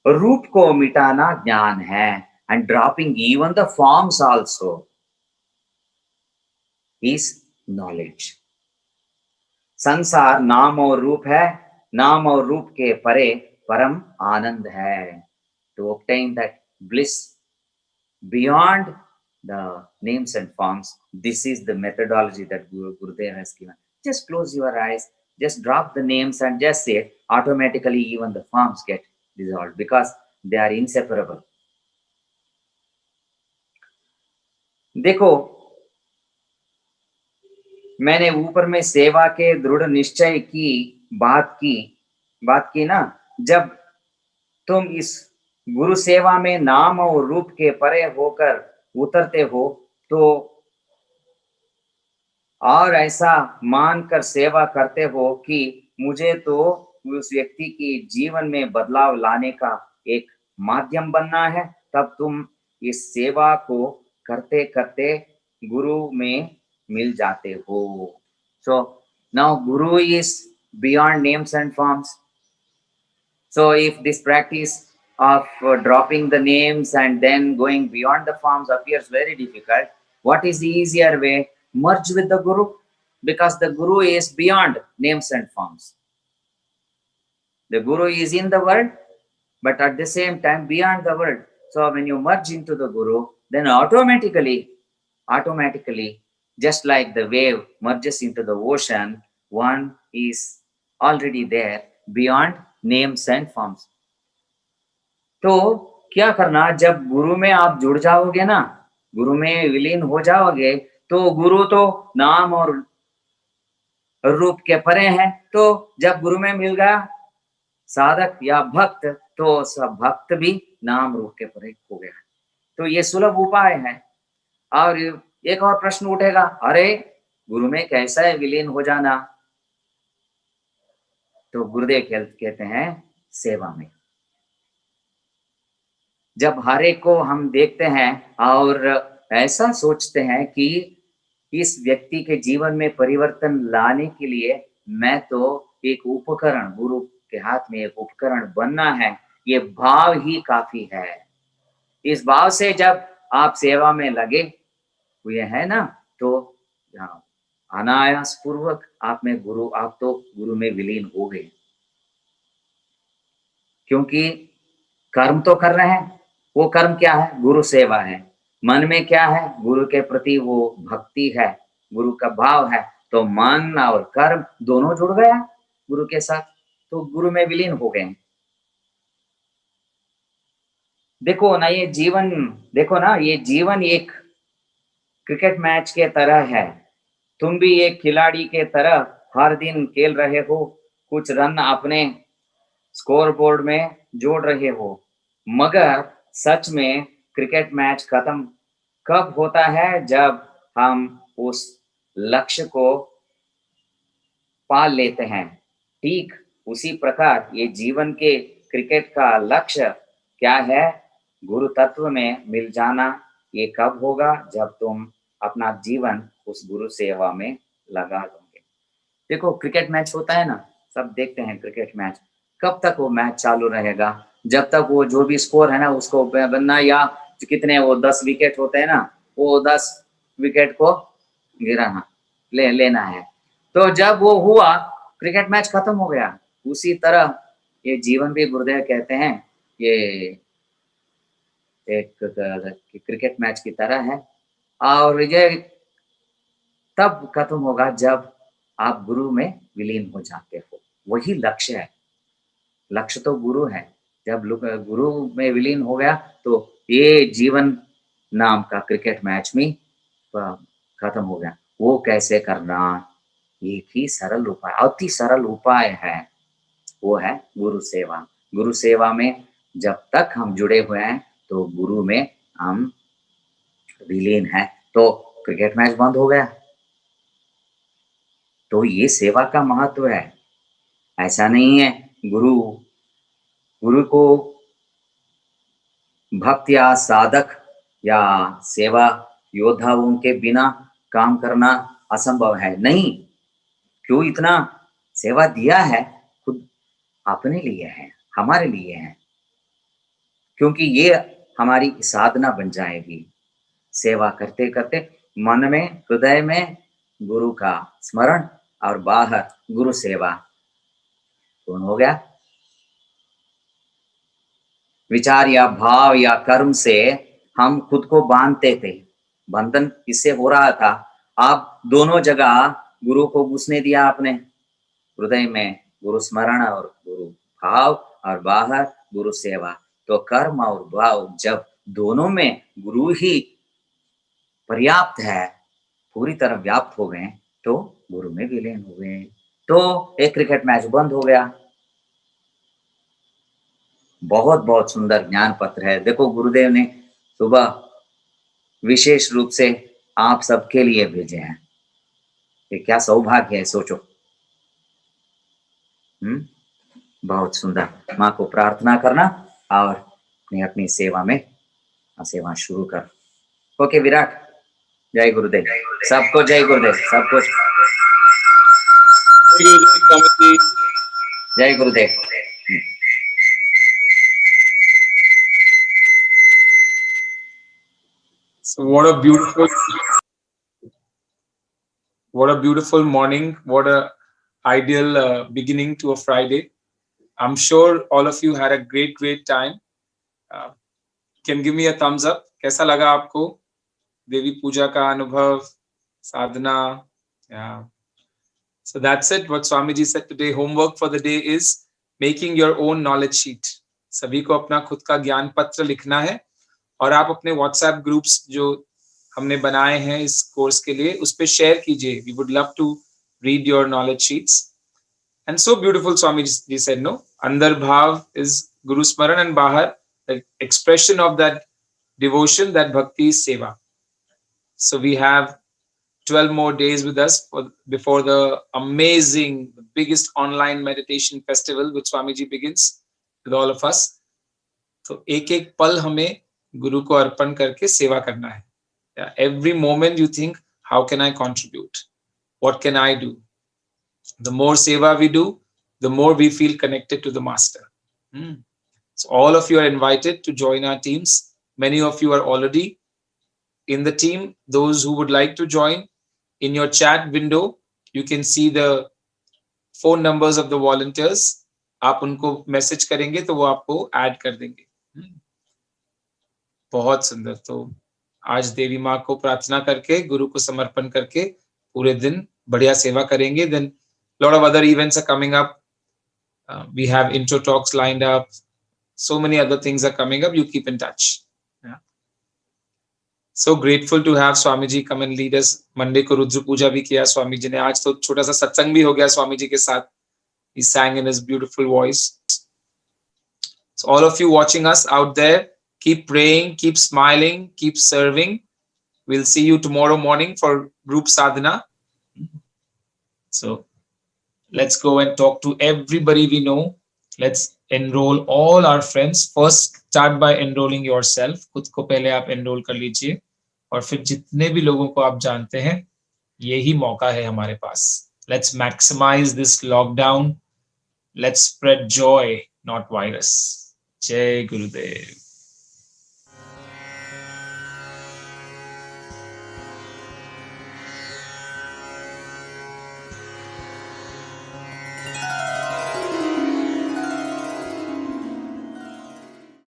Roop ko mitana jnaan hai, and dropping even the forms also is knowledge. संसार नाम और रूप है, नाम और रूप के परे परम आनंद है. To obtain that bliss beyond the names and forms, this is the methodology that Gurudev has given. Just close your eyes, just drop the names and just say, automatically even the forms get dissolved because they are inseparable. देखो, मैंने ऊपर में सेवा के दृढ़ निश्चय की बात की ना, जब तुम इस गुरु सेवा में नाम और रूप के परे होकर उतरते हो तो और ऐसा मानकर सेवा करते हो कि मुझे तो उस व्यक्ति की जीवन में बदलाव लाने का एक माध्यम बनना है, तब तुम इस सेवा को करते करते गुरु में मिल जाते हो. So now Guru is beyond names and forms. So if this practice of dropping the names and then going beyond the forms appears very difficult, what is the easier way? Merge with the Guru, because the Guru is beyond names and forms. The Guru is in the world, but at the same time beyond the world. So when you merge into the Guru, then automatically, just like the wave merges into the ocean, one is already there beyond names and forms. तो क्या करना, जब गुरु में आप जुड़ जाओगे ना, गुरु में विलीन हो जाओगे, तो गुरु तो नाम और रूप के परे हैं. तो जब गुरु में मिल गया साधक या भक्त, तो सब भक्त भी नाम रूप के परे हो गया. तो ये सुलभ उपाय है. और एक और प्रश्न उठेगा, अरे गुरु में कैसा है विलीन हो जाना? तो गुरुदेव कहते हैं सेवा में. जब हर एक को हम देखते हैं और ऐसा सोचते हैं कि इस व्यक्ति के जीवन में परिवर्तन लाने के लिए मैं तो एक उपकरण, गुरु के हाथ में एक उपकरण बनना है, ये भाव ही काफी है। इस भाव से जब आप सेवा में लगे हुए हैं ना, तो अनायास पूर्वक आप तो गुरु में विलीन हो गए, क्योंकि कर्म तो कर रहे हैं। वो कर्म क्या है? गुरु सेवा है। मन में क्या है? गुरु के प्रति वो भक्ति है, गुरु का भाव है। तो मन और कर्म दोनों जुड़ गया गुरु के साथ, तो गुरु में विलीन हो गए। देखो ना, ये जीवन एक क्रिकेट मैच के तरह है। तुम भी एक खिलाड़ी के तरह हर दिन खेल रहे हो, कुछ रन अपने स्कोर बोर्ड में जोड़ रहे हो, मगर सच में क्रिकेट मैच खत्म कब होता है? जब हम उस लक्ष्य को पा लेते हैं। ठीक उसी प्रकार ये जीवन के क्रिकेट का लक्ष्य क्या है? गुरु तत्व में मिल जाना। ये कब होगा? जब तुम अपना जीवन उस गुरु सेवा में लगा दोगे। देखो, क्रिकेट मैच होता है ना, सब देखते हैं क्रिकेट मैच। कब तक वो मैच चालू रहेगा? जब तक वो जो भी स्कोर है ना उसको बनना, या कितने वो 10 विकेट होते हैं ना, वो 10 विकेट को गिराना लेना है। तो जब वो हुआ, क्रिकेट मैच खत्म हो गया। उसी तरह ये जीवन भी गुरुदेव कहते हैं ये एक क्रिकेट मैच की तरह है, और ये तब खत्म होगा जब आप गुरु में विलीन हो जाते हो। वही लक्ष्य है। लक्ष्य तो गुरु है। जब गुरु में विलीन हो गया तो ये जीवन नाम का क्रिकेट मैच में खत्म हो गया। वो कैसे करना? एक ही सरल उपाय, अति सरल उपाय है, वो है गुरु सेवा। गुरु सेवा में जब तक हम जुड़े हुए हैं तो गुरु में हम विलीन हैं, तो क्रिकेट मैच बंद हो गया। तो ये सेवा का महत्व है। ऐसा नहीं है गुरु को भक्त या साधक या सेवा योद्धाओं के बिना काम करना असंभव है। नहीं, क्यों इतना सेवा दिया है? खुद अपने लिए है, हमारे लिए है, क्योंकि ये हमारी साधना बन जाएगी। सेवा करते करते मन में, हृदय में गुरु का स्मरण और बाहर गुरु सेवा। कौन हो गया? विचार या भाव या कर्म से हम खुद को बांधते थे। बंधन किससे हो रहा था? आप दोनों जगह गुरु को घुसने दिया आपने। हृदय में गुरु स्मरण और गुरु भाव, और बाहर गुरु सेवा। तो कर्म और भाव जब दोनों में गुरु ही पर्याप्त है, पूरी तरह व्याप्त हो गए, तो गुरु में विलीन हो गए। तो एक क्रिकेट मैच बंद हो गया। बहुत बहुत सुंदर ज्ञान पत्र है। देखो, गुरुदेव ने सुबह विशेष रूप से आप सबके लिए भेजे हैं। ये क्या सौभाग्य है, सोचो। बहुत सुंदर। माँ को प्रार्थना करना और अपनी सेवा में सेवा शुरू कर। ओके विराट, जय गुरुदेव। सबको जय गुरुदेव। सबको जय गुरुदेव। So what a beautiful morning. What a ideal beginning to a Friday. I'm sure all of you had a great time. Can give me a thumbs up. कैसा लगा आपको देवी पूजा का अनुभव, साधना? Yeah. So that's it. What Swamiji said today. Homework for the day is making your own knowledge sheet. सभी को अपना खुद का ज्ञान पत्र लिखना है, और आप अपने WhatsApp ग्रुप्स जो हमने बनाए हैं इस कोर्स के लिए, उस पे शेयर कीजिए. We would love to read your knowledge sheets. And so beautiful, Swamiji said, no? Andar bhav is Guru Smaran, and bahar, the expression of that devotion, that bhakti is seva. So we have 12 more days with us before the amazing, the biggest online meditation festival which Swamiji begins with all of us. So एक पल हमें गुरु को अर्पण करके सेवा करना है. Yeah, every moment you think, how can I contribute? What can I do? The more seva we do, the more we feel connected to the master. So all of you are invited to join our teams. Many of you are already in the team. Those who would like to join, in your chat window, you can see the phone numbers of the volunteers. आप उनको message करेंगे तो वो आपको add कर देंगे. बहुत सुंदर. तो आज देवी माँ को प्रार्थना करके, गुरु को समर्पण करके पूरे दिन बढ़िया सेवा करेंगे. Then lot of other events are coming up. We have intro talks lined up. So many other things are coming up. You keep in touch. Yeah. So grateful to have Swamiji come and lead us. Monday को रुद्र पूजा भी किया स्वामी जी ने. आज तो छोटा सा सत्संग भी हो गया स्वामी जी के साथ. He sang in his beautiful voice. So all of you watching us out there, keep praying, keep smiling, keep serving. We'll see you tomorrow morning for group sadhana. So let's go and talk to everybody we know. Let's enroll all our friends. First, start by enrolling yourself. खुद को पहले आप enroll कर लीजिए और फिर जितने भी लोगों को आप जानते हैं, यही मौका है हमारे पास. Let's maximize this lockdown. Let's spread joy, not virus. Jai Gurudev.